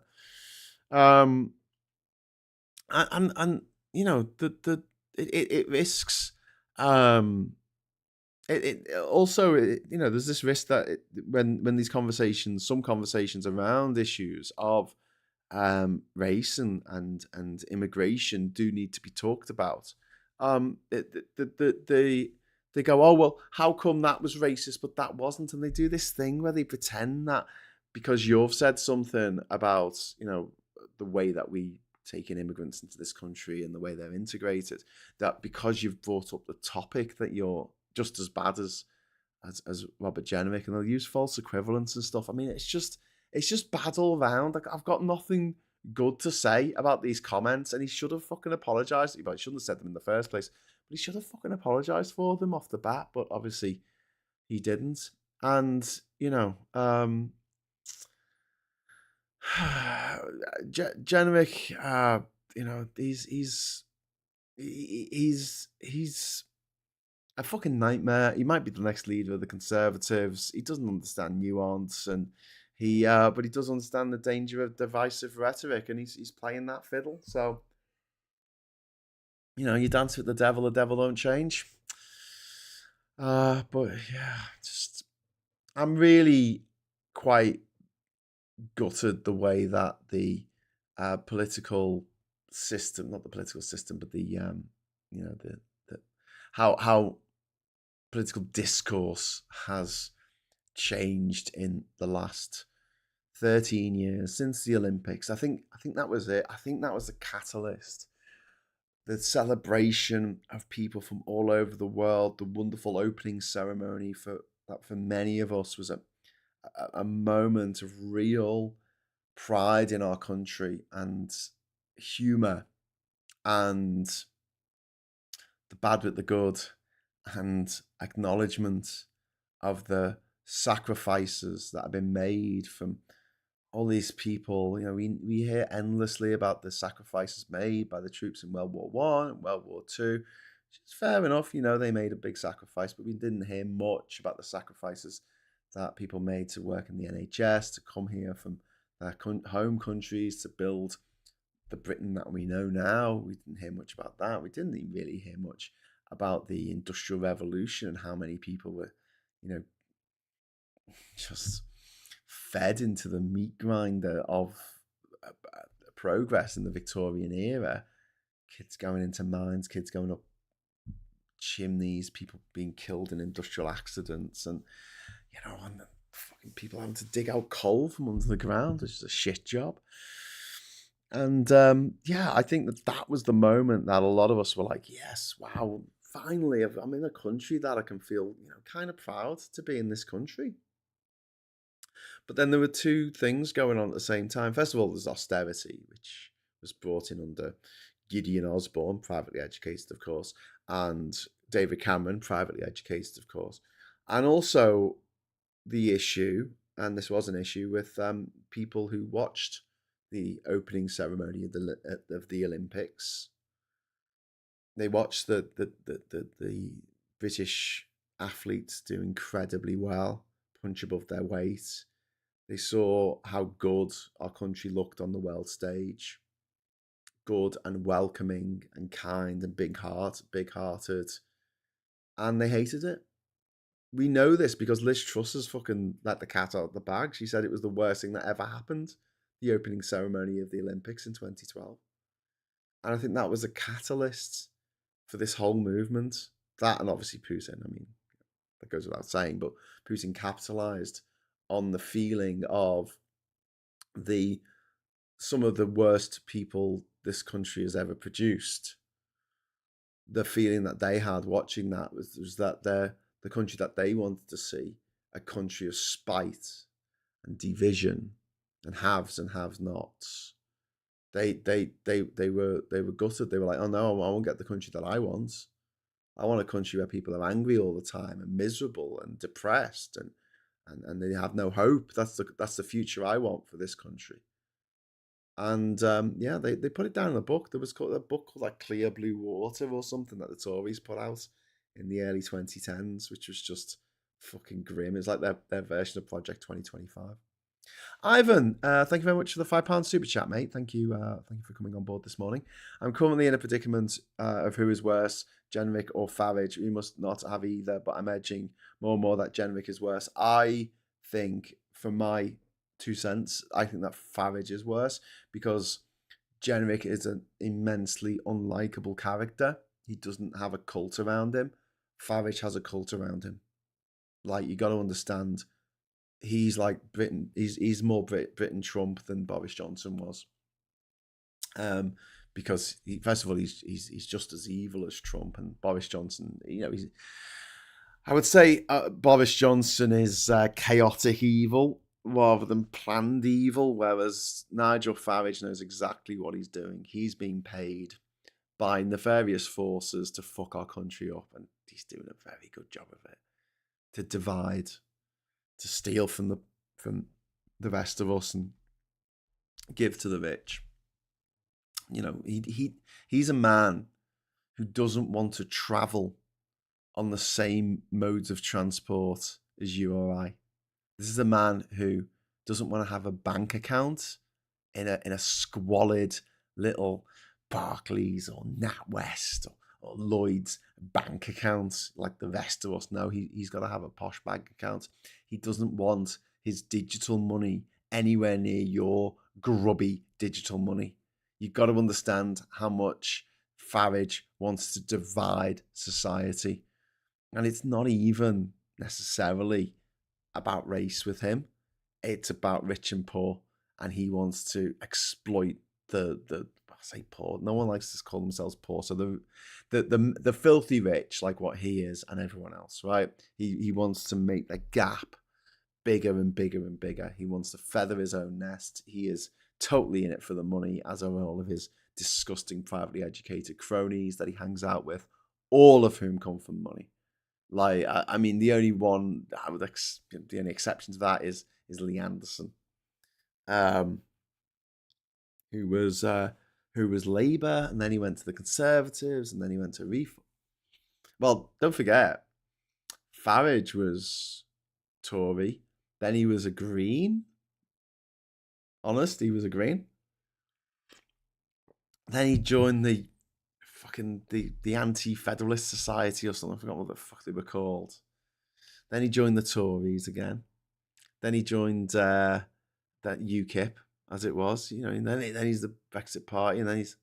Speaker 1: and you know it risks um you know, there's this risk that when these conversations, some conversations around issues of race and immigration do need to be talked about. They go, oh well, how come that was racist but that wasn't, and they do this thing where they pretend that because you've said something about, you know, the way that we take in immigrants into this country and the way they're integrated, that because you've brought up the topic that you're just as bad as Robert Jenrick, and they'll use false equivalence and stuff. I mean, it's just bad all around. Like, I've got nothing good to say about these comments, and he should have fucking apologized. He shouldn't have said them in the first place, but he should have fucking apologized for them off the bat. But obviously, he didn't. And you know, Jenrick, you know, he's a fucking nightmare. He might be the next leader of the Conservatives. He doesn't understand nuance, and but he does understand the danger of divisive rhetoric, and he's playing that fiddle. So, you know, you dance with the devil don't change. But yeah, just I'm really quite gutted the way that the political system, not the political system, but the you know, the how political discourse has changed in the last 13 years since the Olympics. I think that was it. I think that was the catalyst. The celebration of people from all over the world, the wonderful opening ceremony for many of us was a moment of real pride in our country and humor and the bad with the good and acknowledgement of the sacrifices that have been made from all these people. You know, we hear endlessly about the sacrifices made by the troops in World War One and World War Two. Which is fair enough, you know, they made a big sacrifice, but we didn't hear much about the sacrifices that people made to work in the NHS, to come here from their home countries to build the Britain that we know now. We didn't hear much about that. We didn't really hear much about the Industrial Revolution and how many people were, you know, just fed into the meat grinder of progress in the Victorian era. Kids going into mines, kids going up chimneys, people being killed in industrial accidents, and you know, and fucking people having to dig out coal from under the ground, which is a shit job. And yeah, I think that was the moment that a lot of us were like, yes, wow, finally, I'm in a country that I can feel, you know, kind of proud to be in this country. But then there were two things going on at the same time. First of all, there's austerity, which was brought in under Gideon Osborne, privately educated, of course, and David Cameron, privately educated, of course. And also the issue, and this was an issue, with people who watched the opening ceremony of the Olympics. They watched the British athletes do incredibly well, punch above their weight. They saw how good our country looked on the world stage. Good and welcoming and kind and big-hearted. And they hated it. We know this because Liz Truss has fucking let the cat out of the bag. She said it was the worst thing that ever happened, the opening ceremony of the Olympics in 2012. And I think that was a catalyst for this whole movement. That, and obviously Putin, I mean, that goes without saying, but Putin capitalized on the feeling of some of the worst people this country has ever produced. The feeling that they had watching that was that the country that they wanted to see, a country of spite and division and haves and have-nots. They were gutted. They were like, oh no, I won't get the country that I want. I want a country where people are angry all the time and miserable and depressed and they have no hope. That's the future I want for this country. And yeah, they put it down in a book. There was a book called like Clear Blue Water or something that the Tories put out in the early 2010s, which was just fucking grim. It's like their version of Project 2025. Ivan, thank you very much for the £5 super chat, mate. Thank you for coming on board this morning. I'm currently in a predicament of who is worse, Jenrick or Farage. We must not have either, but I'm edging more and more that Jenrick is worse. I think, for my 2 cents, I think that Farage is worse because Jenrick is an immensely unlikable character. He doesn't have a cult around him. Farage has a cult around him. Like, you got to understand, he's like Britain. He's more Britain Trump than Boris Johnson was. Because first of all, he's just as evil as Trump, and Boris Johnson. I would say Boris Johnson is chaotic evil rather than planned evil, whereas Nigel Farage knows exactly what he's doing. He's being paid by nefarious forces to fuck our country up, and he's doing a very good job of it. To divide, to steal from the rest of us and give to the rich. He's a man who doesn't want to travel on the same modes of transport as you or I. This is a man who doesn't want to have a bank account in a squalid little Barclays or NatWest or Lloyd's bank account like the rest of us. No, he's got to have a posh bank account. He doesn't want his digital money anywhere near your grubby digital money. You've got to understand how much Farage wants to divide society. And it's not even necessarily about race with him. It's about rich and poor. And he wants to exploit the I say poor. No one likes to call themselves poor. So the filthy rich, like what he is and everyone else, right? He wants to make the gap bigger and bigger and bigger. He wants to feather his own nest. He is totally in it for the money, as are all of his disgusting privately educated cronies that he hangs out with, all of whom come from money. Like, I mean, the only one the only exception to that is Lee Anderson, who was Labour, and then he went to the Conservatives, and then he went to Reform. Well, don't forget, Farage was Tory, then he was a Green. Honest, he was a Green. Then he joined the Anti-Federalist Society or something. I forgot what the fuck they were called. Then he joined the Tories again. Then he joined that UKIP, as it was, and then he's the Brexit Party, and then he's,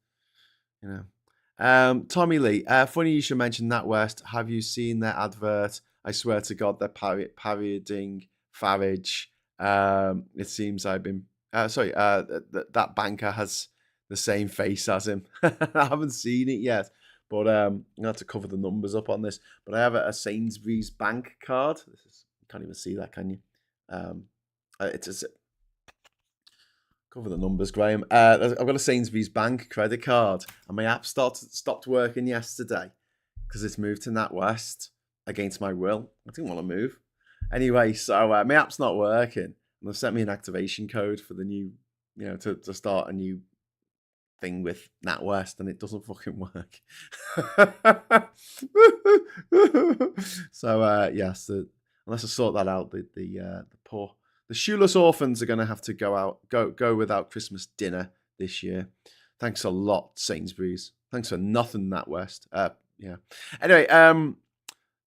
Speaker 1: Tommy Lee, funny you should mention NatWest. Have you seen their advert? I swear to God, they're parodying Farage. It seems I've been, that banker has the same face as him. I haven't seen it yet, but I'm going to have to cover the numbers up on this. But I have a Sainsbury's bank card. You can't even see that, can you? It's cover the numbers, Graham. I've got a Sainsbury's bank credit card, and my app stopped working yesterday because it's moved to NatWest against my will. I didn't want to move. Anyway, so my app's not working, and they've sent me an activation code for the new, to start a new thing with NatWest, and it doesn't fucking work. So yes, unless I sort that out, the poor, the shoeless orphans are going to have to go without Christmas dinner this year. Thanks a lot, Sainsbury's. Thanks for nothing, NatWest. Yeah. Anyway,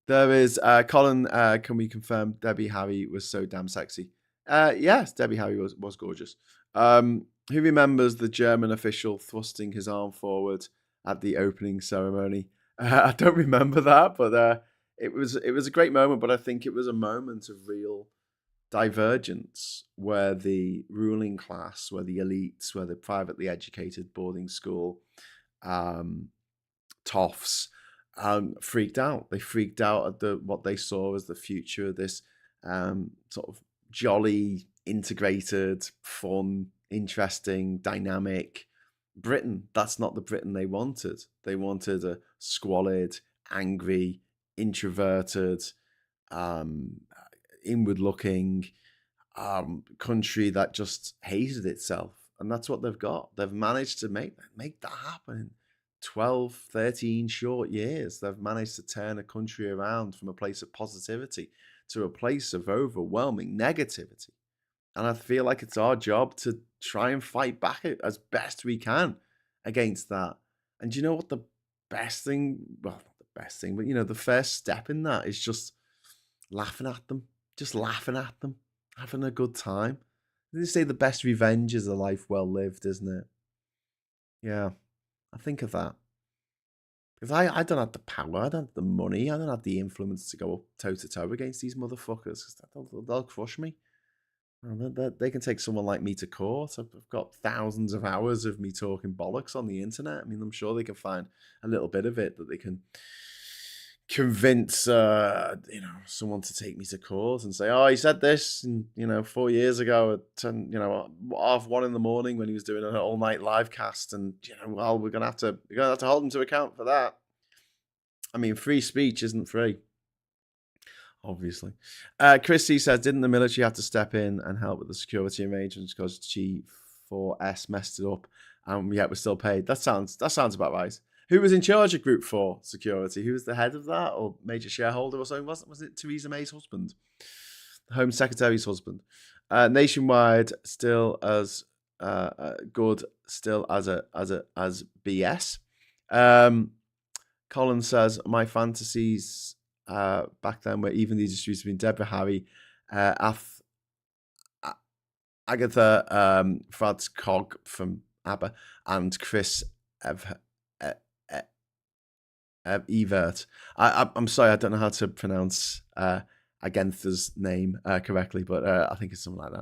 Speaker 1: there is Colin. Can we confirm Debbie Harry was so damn sexy? Yes, Debbie Harry was gorgeous. Who remembers the German official thrusting his arm forward at the opening ceremony? I don't remember that, but it was a great moment. But I think it was a moment of real divergence where the ruling class, where the elites, where the privately educated boarding school toffs freaked out. They freaked out at what they saw as the future of this sort of jolly, integrated, fun, interesting, dynamic Britain. That's not the Britain they wanted. They wanted a squalid, angry, introverted, inward-looking country that just hated itself. And that's what they've got. They've managed to make that happen in 12, 13 short years. They've managed to turn a country around from a place of positivity to a place of overwhelming negativity. And I feel like it's our job to try and fight back as best we can against that. And you know what the best thing, well, not the best thing, but the first step in that is just laughing at them. Just laughing at them. Having a good time. They say the best revenge is a life well lived, isn't it? Yeah, I think of that. Because I don't have the power, I don't have the money, I don't have the influence to go up toe to toe against these motherfuckers. 'Cause they'll crush me. They can take someone like me to court. I've got thousands of hours of me talking bollocks on the internet. I mean, I'm sure they can find a little bit of it that they can convince, someone to take me to court and say, "Oh, he said this, and 4 years ago at 10, 1:30 in the morning when he was doing an all night live cast, and well, we're gonna have to hold him to account for that." I mean, free speech isn't free. Obviously. Christy says, didn't the military have to step in and help with the security arrangements because G4S messed it up and yet we're still paid? That sounds about right. Who was in charge of Group 4 security? Who was the head of that or major shareholder or something? Was it Theresa May's husband? The Home Secretary's husband. Nationwide, still as good, still as BS. Colin says, my fantasies back then where even these disputes between Deborah Harry, Agatha Franz Cog from ABBA, and Chris Evert. I'm sorry, I don't know how to pronounce Agatha's name correctly, but I think it's something like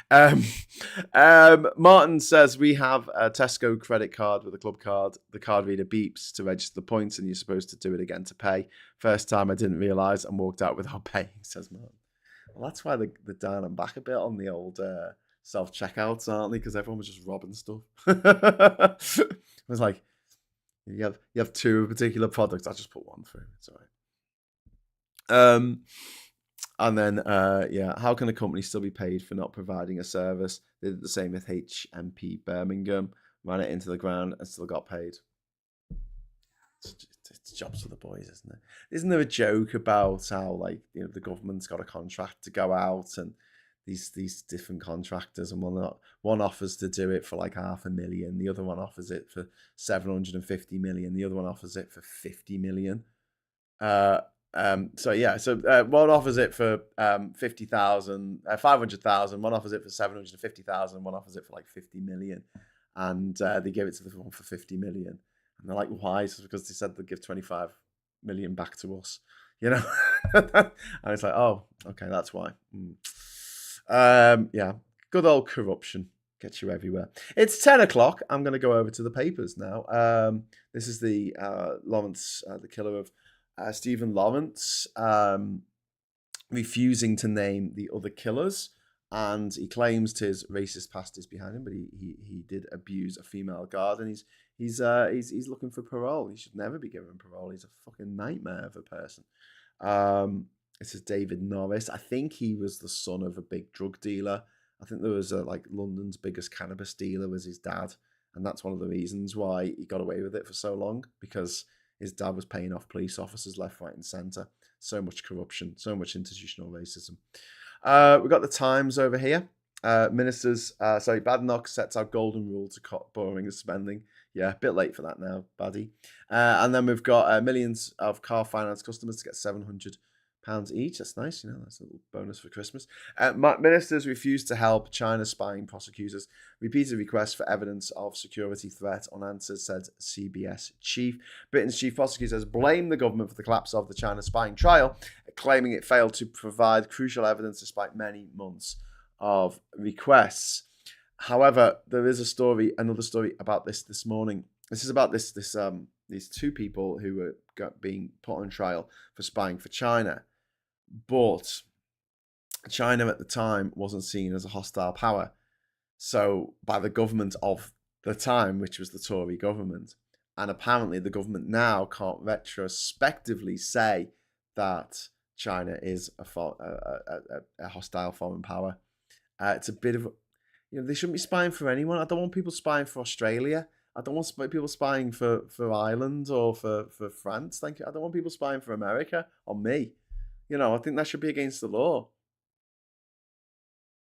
Speaker 1: that. Martin says, we have a Tesco credit card with a club card. The card reader beeps to register the points and you're supposed to do it again to pay. First time I didn't realise and walked out without paying, says Martin. Well, that's why they're down and back a bit on the old self-checkouts, aren't they? Because everyone was just robbing stuff. It was like, you have two particular products. I'll just put one through. It's all right. And then, how can a company still be paid for not providing a service? They did the same with HMP Birmingham, ran it into the ground and still got paid. It's jobs for the boys, isn't it? Isn't there a joke about how, the government's got a contract to go out and these different contractors, and one offers to do it for like 500,000, the other one offers it for 750 million, the other one offers it for 50 million. One offers it for 50,000, 500,000. One offers it for 750,000. One offers it for like 50 million, and they give it to the one for 50 million. And they're like, why? It's because they said they'd give 25 million back to us, And it's like, oh, okay, that's why. Good old corruption gets you everywhere. It's 10 o'clock. I'm going to go over to the papers now. This is the Lawrence, the killer of Stephen Lawrence, refusing to name the other killers, and he claims his racist past is behind him, but he did abuse a female guard, and he's looking for parole. He should never be given parole. He's a fucking nightmare of a person. This is David Norris. I think he was the son of a big drug dealer. I think there was London's biggest cannabis dealer was his dad, and that's one of the reasons why he got away with it for so long, because his dad was paying off police officers left, right, and centre. So much corruption, so much institutional racism. We've got the Times over here. Badenoch sets out golden rule to cut borrowing and spending. Yeah, a bit late for that now, baddie. And then we've got millions of car finance customers to get £700 each. That's nice, that's a little bonus for Christmas. Ministers refuse to help China spying prosecutors. Repeated requests for evidence of security threat unanswered, said CBS chief. Britain's chief prosecutor has blamed the government for the collapse of the China spying trial, claiming it failed to provide crucial evidence despite many months of requests. However, there is another story about this morning. This is about these two people who were being put on trial for spying for China. But China at the time wasn't seen as a hostile power. So by the government of the time, which was the Tory government. And apparently the government now can't retrospectively say that China is a hostile foreign power. It's a bit of, they shouldn't be spying for anyone. I don't want people spying for Australia. I don't want people spying for Ireland or for France. Thank you. I don't want people spying for America or me. I think that should be against the law.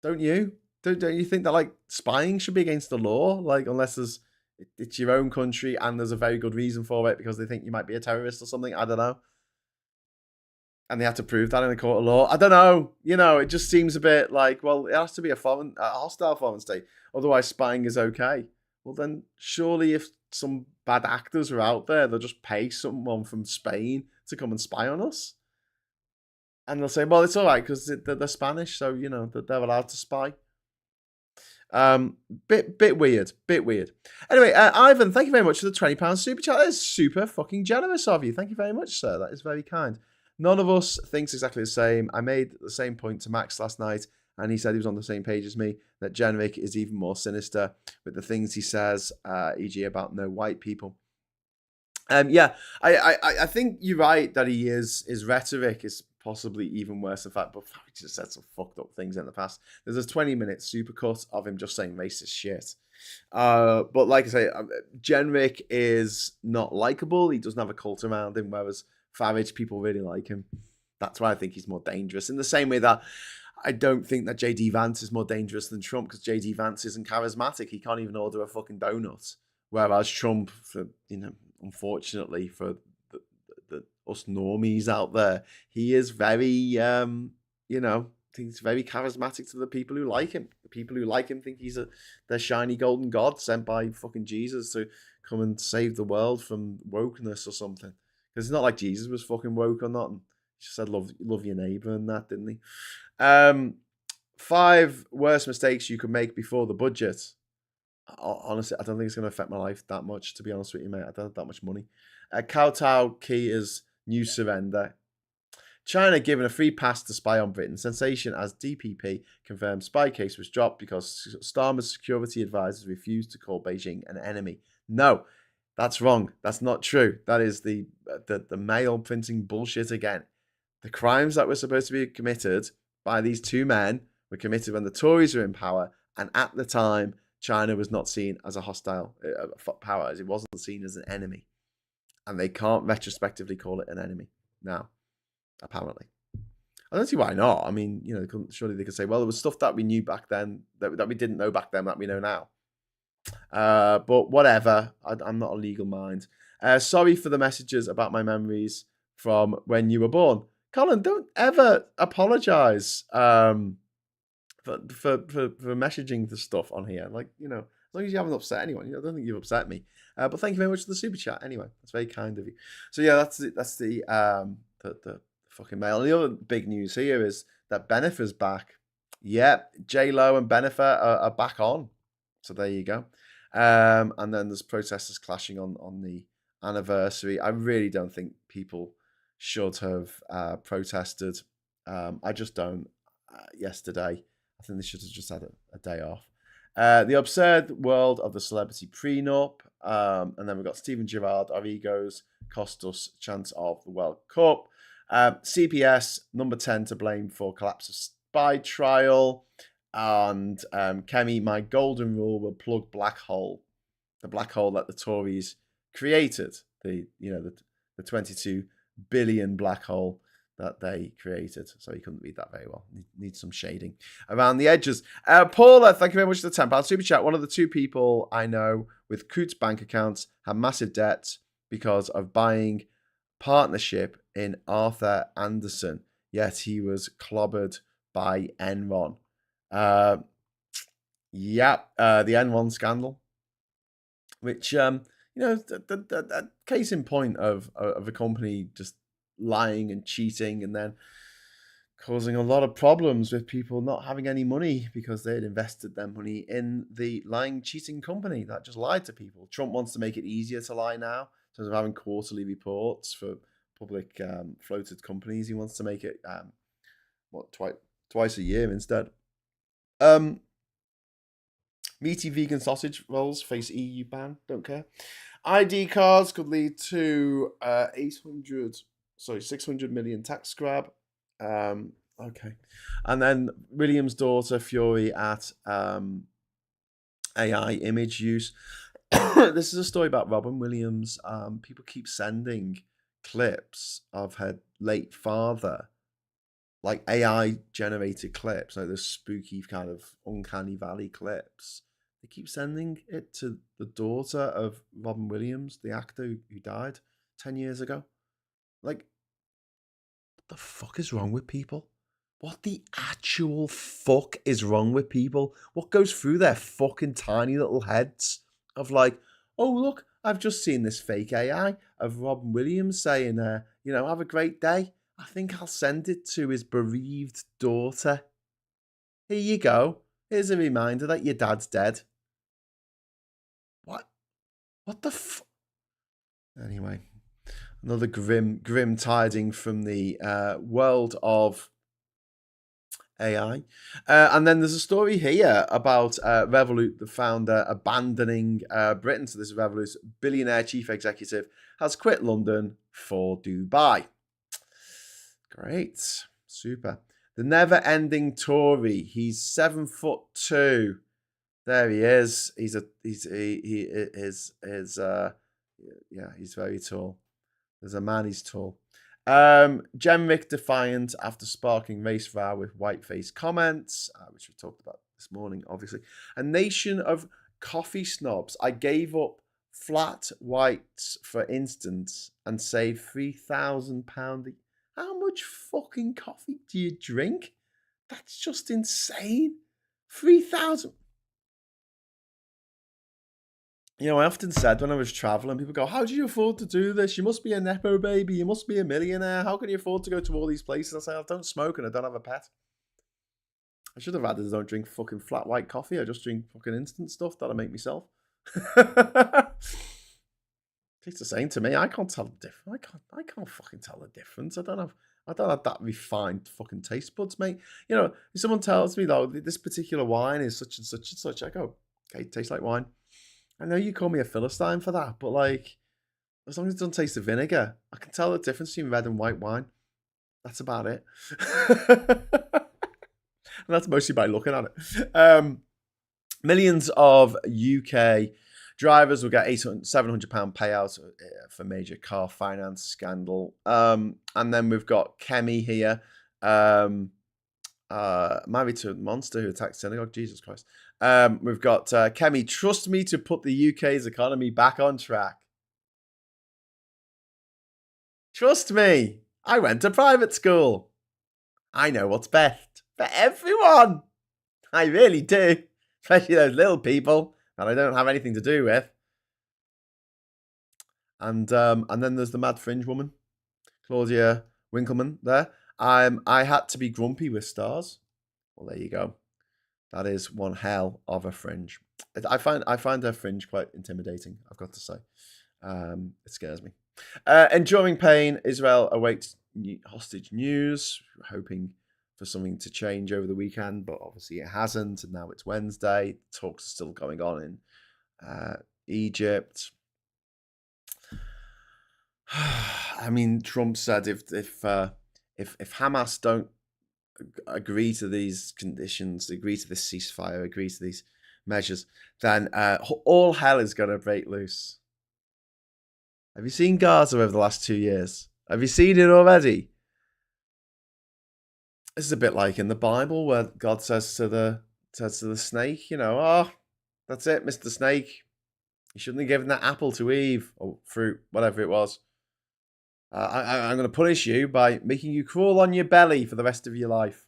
Speaker 1: Don't you? Don't you think that like spying should be against the law? Like unless it's your own country and there's a very good reason for it because they think you might be a terrorist or something. I don't know. And they have to prove that in a court of law. I don't know. It just seems a bit like, well, it has to be a hostile foreign state. Otherwise, spying is okay. Well, then surely if some bad actors are out there, they'll just pay someone from Spain to come and spy on us. And they'll say, well, it's all right because they're Spanish, so, they're allowed to spy. Bit weird. Anyway, Ivan, thank you very much for the £20 super chat. That is super fucking generous of you. Thank you very much, sir. That is very kind. None of us thinks exactly the same. I made the same point to Max last night, and he said he was on the same page as me, that Jenrick is even more sinister with the things he says, e.g. about no white people. Yeah, I think you're right that his rhetoric is possibly even worse. In fact, but he just said some fucked up things in the past. There's a 20-minute supercut of him just saying racist shit. But like I say, Jenrick is not likable. He doesn't have a cult around him, whereas Farage, people really like him. That's why I think he's more dangerous. In the same way that I don't think that J.D. Vance is more dangerous than Trump, because J.D. Vance isn't charismatic. He can't even order a fucking donut. Whereas Trump, unfortunately for the us normies out there, he is very, he's very charismatic to the people who like him. The people who like him think he's their shiny golden god sent by fucking Jesus to come and save the world from wokeness or something. Because it's not like Jesus was fucking woke or nothing. He just said love your neighbour and that, didn't he? 5 worst mistakes you could make before the budget. Honestly, I don't think it's going to affect my life that much, to be honest with you, mate. I don't have that much money. Kowtow key is new surrender. China given a free pass to spy on Britain. Sensation as DPP confirmed spy case was dropped because Starmer's security advisors refused to call Beijing an enemy. No, that's wrong. That's not true. That is the mail printing bullshit again. The crimes that were supposed to be committed by these two men were committed when the Tories were in power, and at the time, China was not seen as a hostile power, as it wasn't seen as an enemy. And they can't retrospectively call it an enemy now, apparently. I don't see why not. I mean, surely they could say, well, there was stuff that we knew back then that we didn't know back then that we know now. But whatever. I'm not a legal mind. Sorry for the messages about my memories from when you were born. Colin, don't ever apologise for messaging the stuff on here. Like, as long as you haven't upset anyone. I don't think you've upset me. But thank you very much for the super chat. Anyway, that's very kind of you. So yeah, that's the fucking mail. And the other big news here is that Bennifer's back. Yeah, J-Lo and Bennifer are back on. So there you go. And then there's protesters clashing on the anniversary. I really don't think people should have protested. I just don't. Yesterday, I think they should have just had a day off. The absurd world of the celebrity prenup. And then we've got Steven Gerrard. Our egos cost us chance of the World Cup. CPS, number 10 to blame for collapse of spy trial. And Kemi, my golden rule will plug black hole. The black hole that the Tories created. The 22 billion black hole that they created. So you couldn't read that very well. Need some shading around the edges. Paula, thank you very much for the £10 super chat. One of the 2 people I know with Coots bank accounts have massive debts because of buying partnership in Arthur Anderson. Yet he was clobbered by Enron. The Enron scandal, which the case in point of a company just lying and cheating and then causing a lot of problems with people not having any money because they had invested their money in the lying, cheating company that just lied to people. Trump wants to make it easier to lie now in terms of having quarterly reports for public floated companies. He wants to make it twice a year instead. Meaty vegan sausage rolls face EU ban. Don't care. ID cards could lead to 600 million tax grab. Okay. And then William's daughter, Fury, at AI image use. This is a story about Robin Williams. People keep sending clips of her late father like AI generated clips, like those spooky kind of uncanny valley clips. They keep sending it to the daughter of Robin Williams, the actor who died 10 years ago. Like, what the fuck is wrong with people? What the actual fuck is wrong with people? What goes through their fucking tiny little heads of like, oh, look, I've just seen this fake AI of Robin Williams saying, have a great day. I think I'll send it to his bereaved daughter. Here you go. Here's a reminder that your dad's dead. What? What the fuck? Anyway, another grim tiding from the world of AI. And then there's a story here about Revolut, the founder, abandoning Britain. So this is Revolut's billionaire chief executive has quit London for Dubai. Great. Super. The never-ending Tory. He's 7'2". There he is. He's very tall. There's a man, he's tall. Jenrick defiant after sparking race row with white-faced comments, which we talked about this morning, obviously. A nation of coffee snobs. I gave up flat whites, for instance, and saved £3,000. How much fucking coffee do you drink? That's just insane. 3,000. I often said when I was traveling, people go, how do you afford to do this? You must be a Nepo baby. You must be a millionaire. How can you afford to go to all these places? I say, I don't smoke and I don't have a pet. I should have added I don't drink fucking flat white coffee. I just drink fucking instant stuff that I make myself. It's the same to me. I can't tell the difference. I can't fucking tell the difference. I don't have that refined fucking taste buds, mate. If someone tells me though this particular wine is such and such and such, I go, okay, it tastes like wine. I know you call me a Philistine for that, but like, as long as it doesn't taste of vinegar, I can tell the difference between red and white wine. That's about it. And that's mostly by looking at it. Millions of UK drivers will get £700 payouts for major car finance scandal. And then we've got Kemi here, married to a monster who attacked synagogue. Jesus Christ. We've got Kemi, trust me to put the UK's economy back on track. Trust me. I went to private school. I know what's best for everyone. I really do. Especially those little people that I don't have anything to do with. And then there's the mad fringe woman, Claudia Winkleman there. I had to be grumpy with stars. Well, there you go. That is one hell of a fringe. I find her fringe quite intimidating, I've got to say. It scares me. Enduring pain, Israel awaits hostage news. We're hoping for something to change over the weekend, but obviously it hasn't, and now it's Wednesday. Talks are still going on in Egypt. I mean, Trump said if Hamas don't agree to these conditions, agree to this ceasefire, agree to these measures, then all hell is going to break loose. Have you seen Gaza over the last 2 years? Have you seen it already? This is a bit like in the Bible where God says to the snake, that's it, Mr. Snake. You shouldn't have given that apple to Eve, or fruit, whatever it was. I'm going to punish you by making you crawl on your belly for the rest of your life.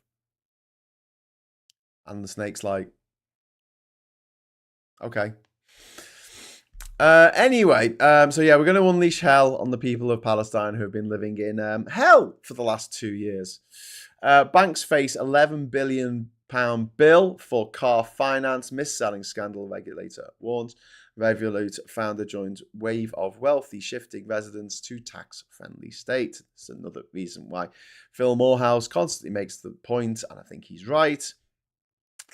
Speaker 1: And the snake's like, okay. Anyway, so yeah, we're going to unleash hell on the people of Palestine who have been living in hell for the last 2 years. Banks face £11 billion bill for car finance. Mis-selling scandal, regulator warns. Revolut founder joins wave of wealthy shifting residents to tax-friendly state. It's another reason why Phil Morehouse constantly makes the point, and I think he's right,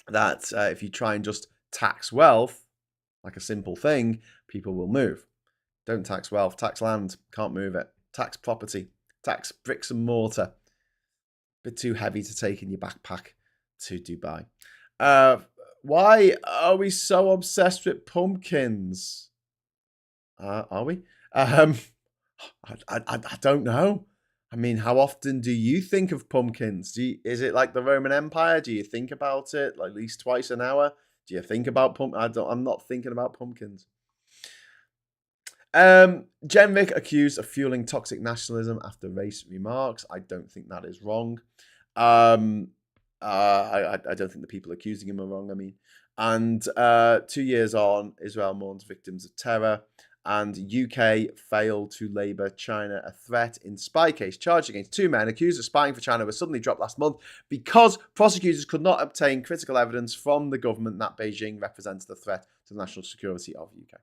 Speaker 1: that if you try and just tax wealth, like a simple thing, people will move. Don't tax wealth, tax land, can't move it. Tax property, tax bricks and mortar. Bit too heavy to take in your backpack to Dubai. Why are we so obsessed with pumpkins? Are we? I don't know. I mean, how often do you think of pumpkins? Is it like the Roman Empire? Do you think about it like at least twice an hour? Do you think about I'm not thinking about pumpkins. Jenrick accused of fueling toxic nationalism after race remarks. I don't think that is wrong. I don't think the people accusing him are wrong. I mean, and 2 years on, Israel mourns victims of terror, and UK failed to label China a threat in spy case charged against 2 men accused of spying for China was suddenly dropped last month because prosecutors could not obtain critical evidence from the government that Beijing represents the threat to the national security of UK.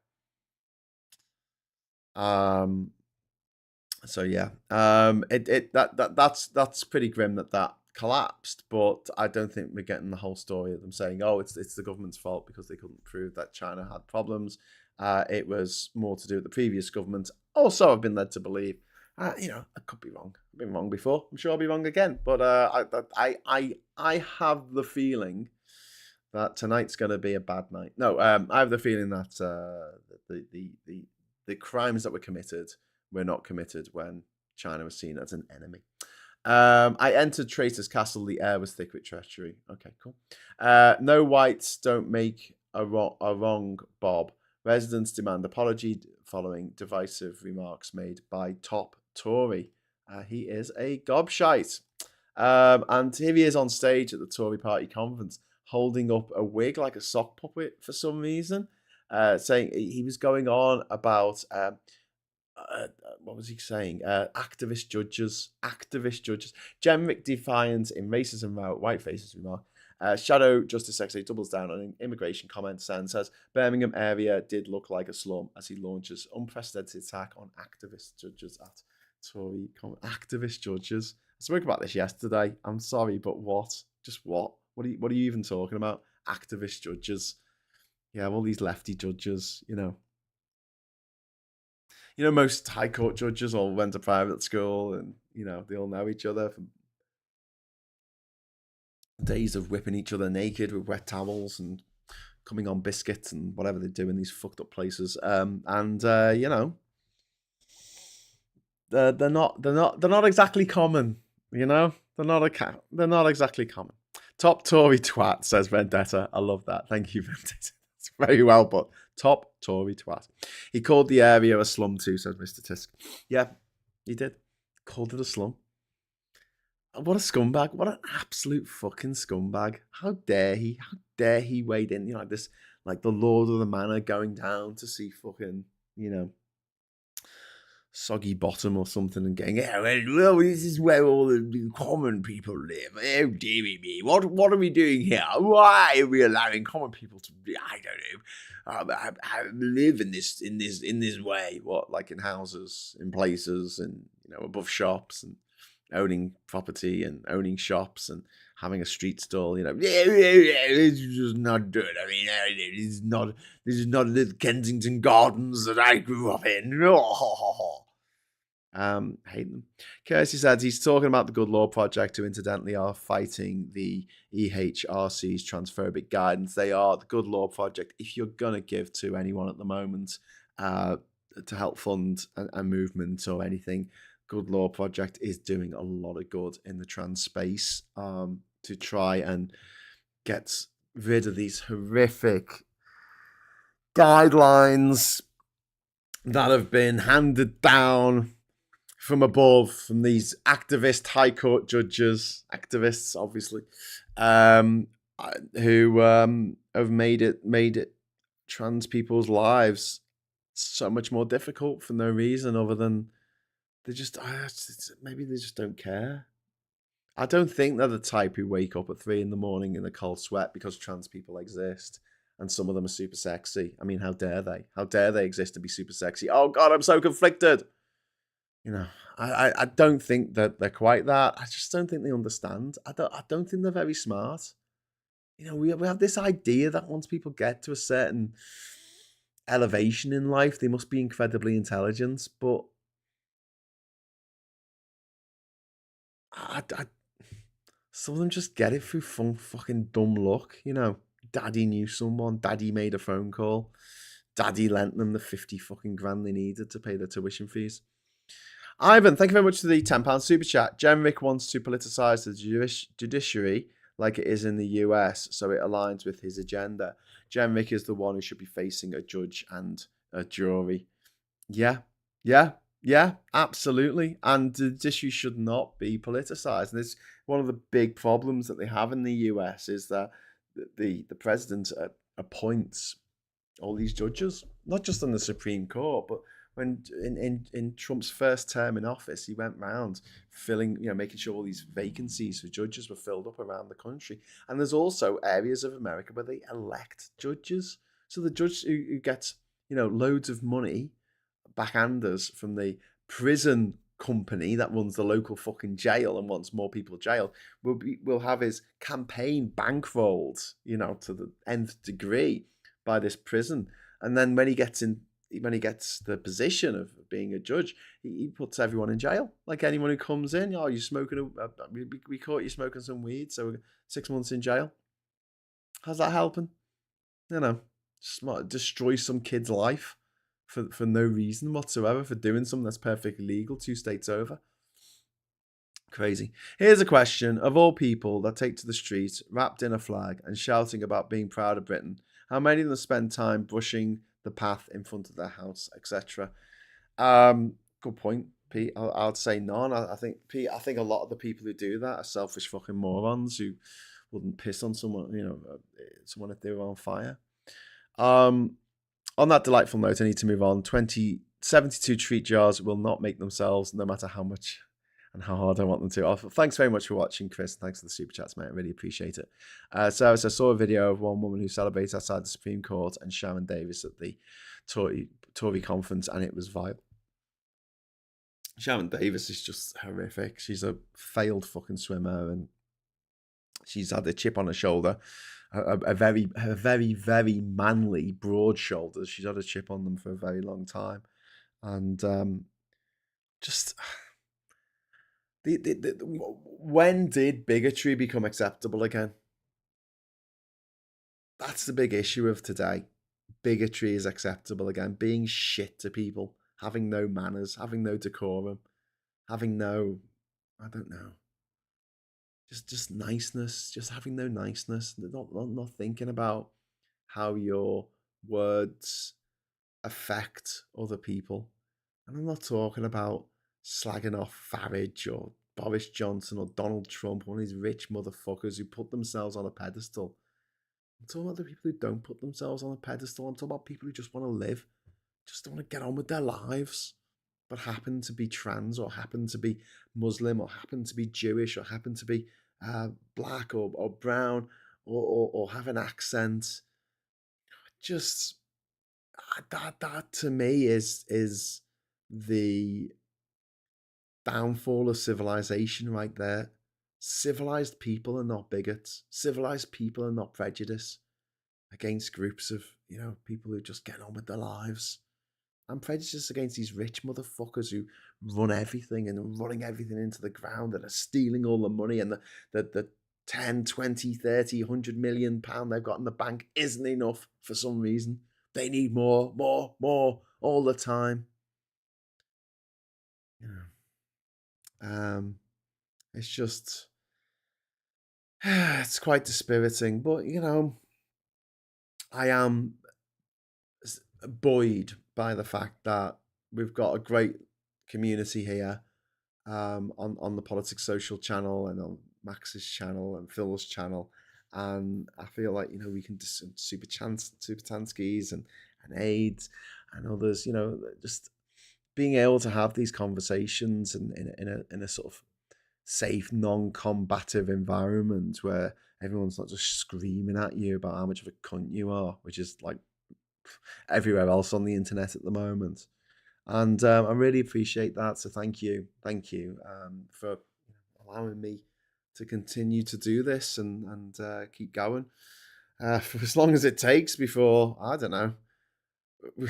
Speaker 1: So yeah, that's pretty grim that collapsed, but I don't think we're getting the whole story of them saying, oh, it's the government's fault because they couldn't prove that China had problems. It was more to do with the previous government. Also, I've been led to believe, I could be wrong. I've been wrong before. I'm sure I'll be wrong again. But I have the feeling that tonight's going to be a bad night. No, I have the feeling that the crimes that were committed were not committed when China was seen as an enemy. I entered Traitor's Castle. The air was thick with treachery. Okay, cool. No whites don't make a wrong, Bob. Residents demand apology following divisive remarks made by top Tory. He is a gobshite. And here he is on stage at the Tory party conference, holding up a wig like a sock puppet for some reason, saying he was going on about... what was he saying? Activist judges. Jenrick defiant in racism route, white faces remark. Shadow Justice Secretary doubles down on immigration comments and says Birmingham area did look like a slum as he launches unprecedented attack on activist judges at Tory. Activist judges. I spoke about this yesterday. I'm sorry, but what? Just what? What are you even talking about? Activist judges. Yeah, all these lefty judges, most high court judges all went to private school and, they all know each other from days of whipping each other naked with wet towels and coming on biscuits and whatever they do in these fucked up places. They're not exactly common, They're not exactly common. Top Tory twat, says Vendetta. I love that. Thank you, Vendetta. It's very well put. Top Tory twat. He called the area a slum too, says Mr. Tisk. Yeah, he did. Called it a slum. What a scumbag. What an absolute fucking scumbag. How dare he? How dare he wade in, like the Lord of the Manor going down to see fucking, Soggy Bottom or something and getting, well, this is where all the common people live. Oh, dearie me. What are we doing here? Why are we allowing common people to, I don't know, live in this way? What, like in houses, in places, and, above shops, and owning property and owning shops and having a street stall, it's just not good. I mean, this is not the Kensington Gardens that I grew up in. Hate them. Kirsty says he's talking about the Good Law Project, who incidentally are fighting the EHRC's transphobic guidance. They are the Good Law Project. If you're gonna give to anyone at the moment to help fund a movement or anything, Good Law Project is doing a lot of good in the trans space to try and get rid of these horrific guidelines that have been handed down from above from these activist high court judges, activists obviously, who have made it trans people's lives so much more difficult for no reason other than maybe they just don't care. I don't think they're the type who wake up at 3 a.m. in a cold sweat because trans people exist and some of them are super sexy. I mean, how dare they? How dare they exist and be super sexy? Oh God, I'm so conflicted. I don't think that they're quite that. I just don't think they understand. I don't think they're very smart. We have this idea that once people get to a certain elevation in life, they must be incredibly intelligent, but some of them just get it through fucking dumb luck. Daddy knew someone, daddy made a phone call, daddy lent them the 50 fucking grand they needed to pay their tuition fees. Ivan, thank you very much for the £10 super chat. Jenrick wants to politicise the judiciary like it is in the US, so it aligns with his agenda. Jenrick is the one who should be facing a judge and a jury. Yeah, yeah, yeah, absolutely. And the issue should not be politicized. And it's one of the big problems that they have in the US is that the president appoints all these judges, not just on the Supreme Court, but when in Trump's first term in office, he went round filling, making sure all these vacancies for judges were filled up around the country. And there's also areas of America where they elect judges. So the judge who gets, loads of money backhanders from the prison company that runs the local fucking jail and wants more people jailed will have his campaign bankrolled, to the nth degree by this prison. And then when he gets the position of being a judge, he puts everyone in jail. Like anyone who comes in, you're smoking we caught you smoking some weed, so 6 months in jail. How's that helping? Destroy some kid's life for no reason whatsoever, for doing something that's perfectly legal 2 states over. Crazy. Here's a question. Of all people that take to the street, wrapped in a flag and shouting about being proud of Britain, how many of them spend time brushing the path in front of their house, etc.? Good point, Pete. I'd say none. I think, Pete, I think a lot of the people who do that are selfish fucking morons who wouldn't piss on someone, someone if they were on fire. On that delightful note, I need to move on. 72 treat jars will not make themselves, no matter how much and how hard I want them to. Thanks very much for watching, Chris. Thanks for the super chats, mate. I really appreciate it. So I saw a video of one woman who celebrates outside the Supreme Court and Sharon Davis at the Tory conference, and it was vile. Sharon Davis is just horrific. She's a failed fucking swimmer, and she's had a chip on her shoulder. A very, very manly, broad shoulders. She's had a chip on them for a very long time, and when did bigotry become acceptable again? That's the big issue of today. Bigotry is acceptable again. Being shit to people, having no manners, having no decorum, having no, I don't know. Just niceness, just having no niceness, not thinking about how your words affect other people. And I'm not talking about slagging off Farage or Boris Johnson or Donald Trump, one of these rich motherfuckers who put themselves on a pedestal. I'm talking about the people who don't put themselves on a pedestal. I'm talking about people who just want to live, just want to get on with their lives, but happen to be trans or happen to be Muslim or happen to be Jewish or happen to be black or brown or have an accent. Just that to me is the downfall of civilization right there. Civilized people are not bigots. Civilized people are not prejudiced against groups of people who just get on with their lives. I'm prejudiced against these rich motherfuckers who run everything and are running everything into the ground and are stealing all the money, and the 10, 20, 30, 100 million pound they've got in the bank isn't enough for some reason. They need more all the time. It's just, it's quite dispiriting, but I am buoyed by the fact that we've got a great community here on the Politics Social channel and on Max's channel and Phil's channel, and I feel like we can do some Super Tanskis and AIDS and others, just being able to have these conversations and in a sort of safe, non-combative environment where everyone's not just screaming at you about how much of a cunt you are, which is like everywhere else on the internet at the moment. And I really appreciate that. So thank you for allowing me to continue to do this and keep going for as long as it takes before, I don't know, we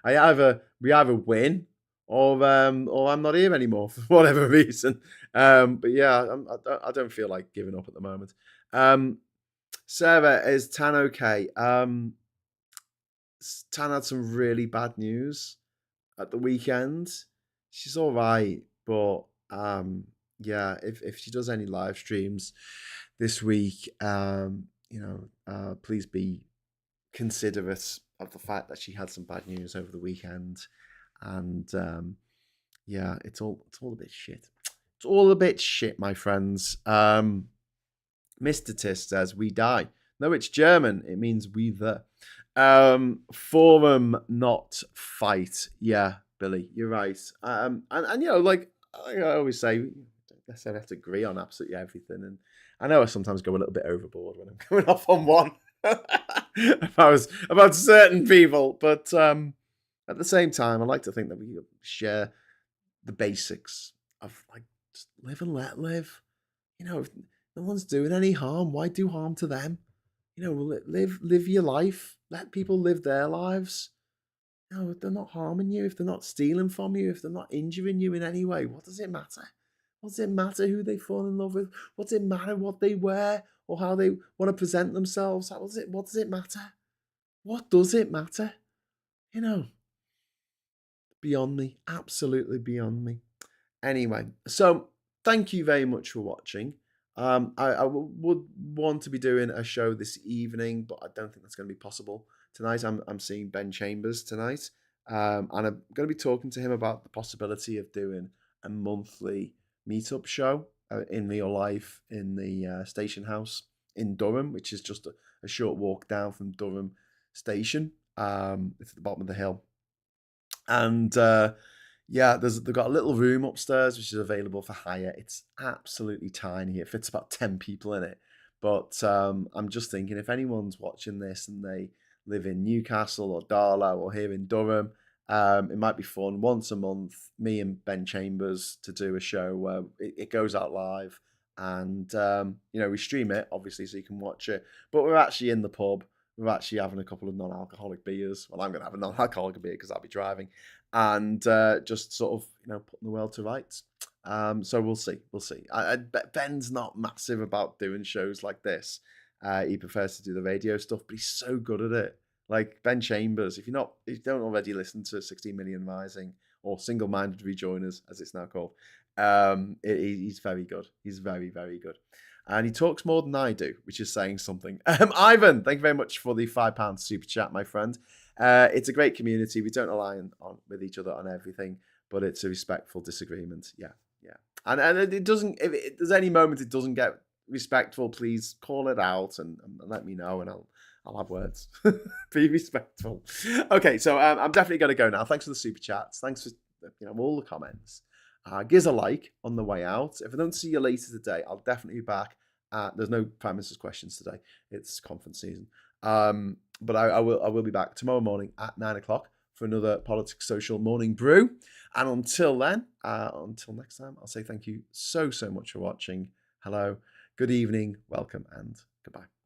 Speaker 1: either win or I'm not here anymore for whatever reason. But yeah, I don't feel like giving up at the moment. Sarah, is Tan okay? Tan had some really bad news at the weekend. she's all right, but yeah, if she does any live streams this week, please be considerate of the fact that she had some bad news over the weekend, and yeah, it's all a bit shit. It's all a bit shit, my friends. Mr. Tis says we die. No, it's German. It means we the. Forum, not fight. Yeah, Billy, you're right. And like I always say, we don't necessarily have to agree on absolutely everything. And I know I sometimes go a little bit overboard when I'm coming off on one about certain people, but at the same time, I like to think that we share the basics of like just live and let live. If no one's doing any harm, why do harm to them? Live your life. Let people live their lives. If they're not harming you, if they're not stealing from you, if they're not injuring you in any way, what does it matter? What does it matter who they fall in love with? What does it matter what they wear or how they want to present themselves? What does it matter? What does it matter? Beyond me. Absolutely beyond me. Anyway, so thank you very much for watching. I would want to be doing a show this evening, but I don't think that's going to be possible tonight. I'm seeing Ben Chambers tonight, and I'm going to be talking to him about the possibility of doing a monthly meetup show in real life in the station house in Durham, which is just a short walk down from Durham station. It's at the bottom of the hill, and yeah, they've got a little room upstairs which is available for hire. It's absolutely tiny. It fits about 10 people in it. But I'm just thinking, if anyone's watching this and they live in Newcastle or Darlow or here in Durham, it might be fun once a month, me and Ben Chambers to do a show where it goes out live, and we stream it obviously so you can watch it. But we're actually in the pub. We're actually having a couple of non-alcoholic beers. Well, I'm going to have a non-alcoholic beer because I'll be driving, and just sort of putting the world to rights. So we'll see. Ben's not massive about doing shows like this. He prefers to do the radio stuff, but he's so good at it. Like Ben Chambers, if you don't already listen to 16 Million Rising or Single Minded Rejoiners, as it's now called, he's very good. He's very, very good. And he talks more than I do, which is saying something. Ivan, thank you very much for the £5 super chat, my friend. It's a great community. We don't align with each other on everything, but it's a respectful disagreement. Yeah. And it doesn't. If there's any moment it doesn't get respectful, please call it out and let me know, and I'll have words. Be respectful. Okay, so I'm definitely going to go now. Thanks for the super chats. Thanks for all the comments. Give us a like on the way out. If I don't see you later today, I'll definitely be back. There's no Prime Minister's questions today. It's conference season. But I will be back tomorrow morning at 9 o'clock for another Politics Social Morning Brew. And until then, until next time, I'll say thank you so much for watching. Hello, good evening, welcome, and goodbye.